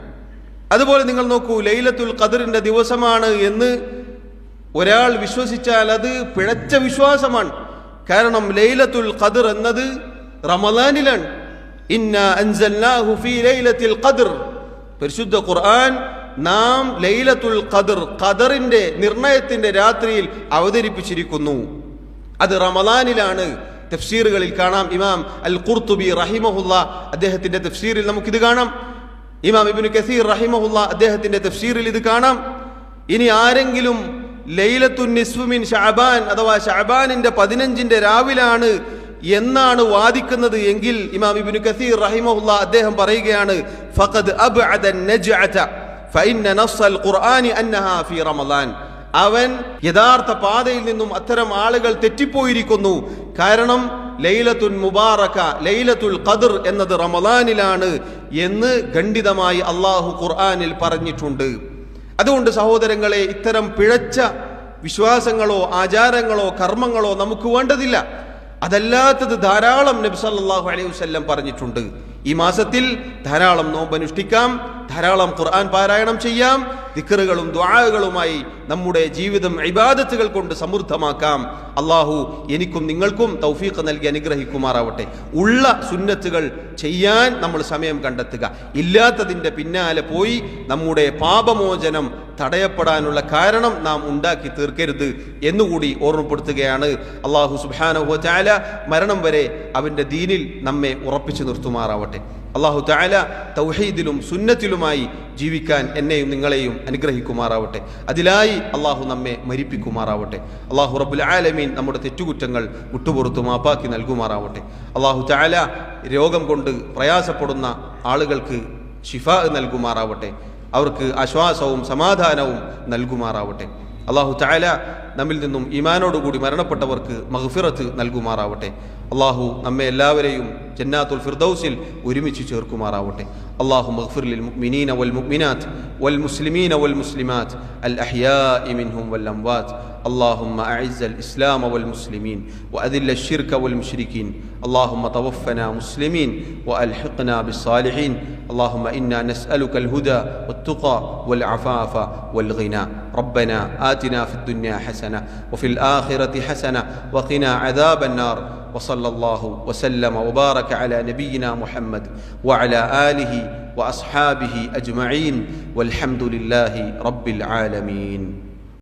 അതുപോലെ നിങ്ങൾ നോക്കൂ, ലൈലത്തുൽ ഖദറിന്റെ ദിവസമാണ് എന്ന് ഒരാൾ വിശ്വസിച്ചാൽ അത് പിഴച്ച വിശ്വാസമാണ്. കാരണം ലൈലത്തുൽ ഖദ്ർ എന്നത് റമദാനിലാണ്. ഇന്നാ അൻസൽനാഹു ഫീ ലൈലത്തിൽ ഖദ്ർ, പരിശുദ്ധ ഖുർആൻ നാം ലൈലത്തുൽ ഖദ്ർ, ഖദറിന്റെ നിർണയത്തിന്റെ രാത്രിയിൽ അവതരിപ്പിച്ചിരിക്കുന്നു. അത് റമദാനിലാണ്. തഫ്സീറുകളിൽ കാണാം. ഇമാം അൽ ഖുർത്തുബി റഹിമഹുല്ലാ അദ്ദേഹത്തിന്റെ തഫ്സീറിൽ നമുക്കിത് കാണാം. ഇമാം ഇബ്നു കസീർ റഹിമഹുല്ലാ അദ്ദേഹത്തിന്റെ തഫ്സീറിൽ ഇത് കാണാം. ഇനി ആരെങ്കിലും ലൈലത്തുൻ നിസ്ഫു മിൻ ശഅബാൻ അഥവാ ശഅബാനിന്റെ 15ന്റെ രാവിലാണ് എന്നാണ് വാദിക്കുന്നത് എങ്കിൽ ഇമാം ഇബ്നു കസീർ റഹിമഹുല്ലാ അദ്ദേഹം പറയുകയാണ്, ഫഖദ് അബ്അദ അൻ-നജ്അത ഫഇന്ന നസ്സൽ ഖുർആനി അന്നഹാ ഫീ റമളാൻ. അവൻ യഥാർത്ഥ പാതയിൽ നിന്നും അത്തരം ആളുകൾ തെറ്റിപ്പോയിരിക്കുന്നു. കാരണം ലൈലത്തുൽ മുബാറക, ലൈലത്തുൽ ഖദ്ർ എന്നത് റമളാനിലാണ് എന്ന് ഖണ്ഡിതമായി അല്ലാഹു ഖുർആനിൽ പറഞ്ഞിട്ടുണ്ട്. അതുകൊണ്ട് സഹോദരങ്ങളെ, ഇത്തരം പിഴച്ച വിശ്വാസങ്ങളോ ആചാരങ്ങളോ കർമ്മങ്ങളോ നമുക്ക് വേണ്ടതില്ല. അതല്ലാത്തത് ധാരാളം നബി സല്ലല്ലാഹു അലൈഹി വസല്ലം പറഞ്ഞിട്ടുണ്ട്. ഈ മാസത്തിൽ ധാരാളം നോമ്പനുഷ്ഠിക്കാം, ധാരാളം ഖുർആൻ പാരായണം ചെയ്യാം, ദിക്റുകളും ദുആകളുമായി നമ്മുടെ ജീവിതം ഇബാദത്തുകൾ കൊണ്ട് സമൃദ്ധമാക്കാം. അള്ളാഹു എനിക്കും നിങ്ങൾക്കും തൗഫീഖ് നൽകി അനുഗ്രഹിക്കുമാറാവട്ടെ. ഉള്ള സുന്നത്തുകൾ ചെയ്യാൻ നമ്മൾ സമയം കണ്ടെത്തുക. ഇല്ലാത്തതിൻ്റെ പിന്നാലെ പോയി നമ്മുടെ പാപമോചനം തടയപ്പെടാനുള്ള കാരണം നാം ഉണ്ടാക്കി തീർക്കരുത് എന്നുകൂടി ഓർമ്മപ്പെടുത്തുകയാണ്. അള്ളാഹു സുബ്ഹാനഹു വ തആല മരണം വരെ അവൻ്റെ ദീനിൽ നമ്മെ ഉറപ്പിച്ചു നിർത്തുമാറാവട്ടെ. അള്ളാഹു തആല തൗഹീദിലും സുന്നത്തിലുമായി ജീവിക്കാൻ എന്നെയും നിങ്ങളെയും അനുഗ്രഹിക്കുമാറാവട്ടെ. അതിലായി അള്ളാഹു നമ്മെ മരിപ്പിക്കുമാറാവട്ടെ. അള്ളാഹു റബ്ബുൽ ആലമീൻ നമ്മുടെ തെറ്റുകുറ്റങ്ങൾ വിട്ടുപുറത്തു മാപ്പാക്കി നൽകുമാറാവട്ടെ. അള്ളാഹു തആല രോഗം കൊണ്ട് പ്രയാസപ്പെടുന്ന ആളുകൾക്ക് ശിഫാ നൽകുമാറാവട്ടെ. അവർക്ക് ആശ്വാസവും സമാധാനവും നൽകുമാറാവട്ടെ. അള്ളാഹു തആല നമ്മിൽ നിന്നും ഈമാനോടുകൂടി മരണപ്പെട്ടവർക്ക് മഗ്ഫിറത്ത് നൽകുമാറാവട്ടെ. അള്ളാഹു നമ്മെ എല്ലാവരെയും ജന്നാത്തുൽ ഫിർദൗസിൽ ഒരുമിച്ച് ചേർക്കുമാറാവട്ടെ. اللهم اغفر للمؤمنين والمؤمنات والمسلمين والمسلمات الأحياء منهم والأموات. اللهم أعز الإسلام والمسلمين وأذل الشرك والمشركين. اللهم توفنا مسلمين وألحقنا بالصالحين. اللهم إنا نسألك الهدى والتقى والعفاف والغنى. ربنا آتنا في الدنيا حسنة وفي الآخرة حسنة وقنا عذاب النار. وصلى الله وسلم وبارك على نبينا محمد وعلى آله وأصحابه أجمعين والحمد لله رب العالمين.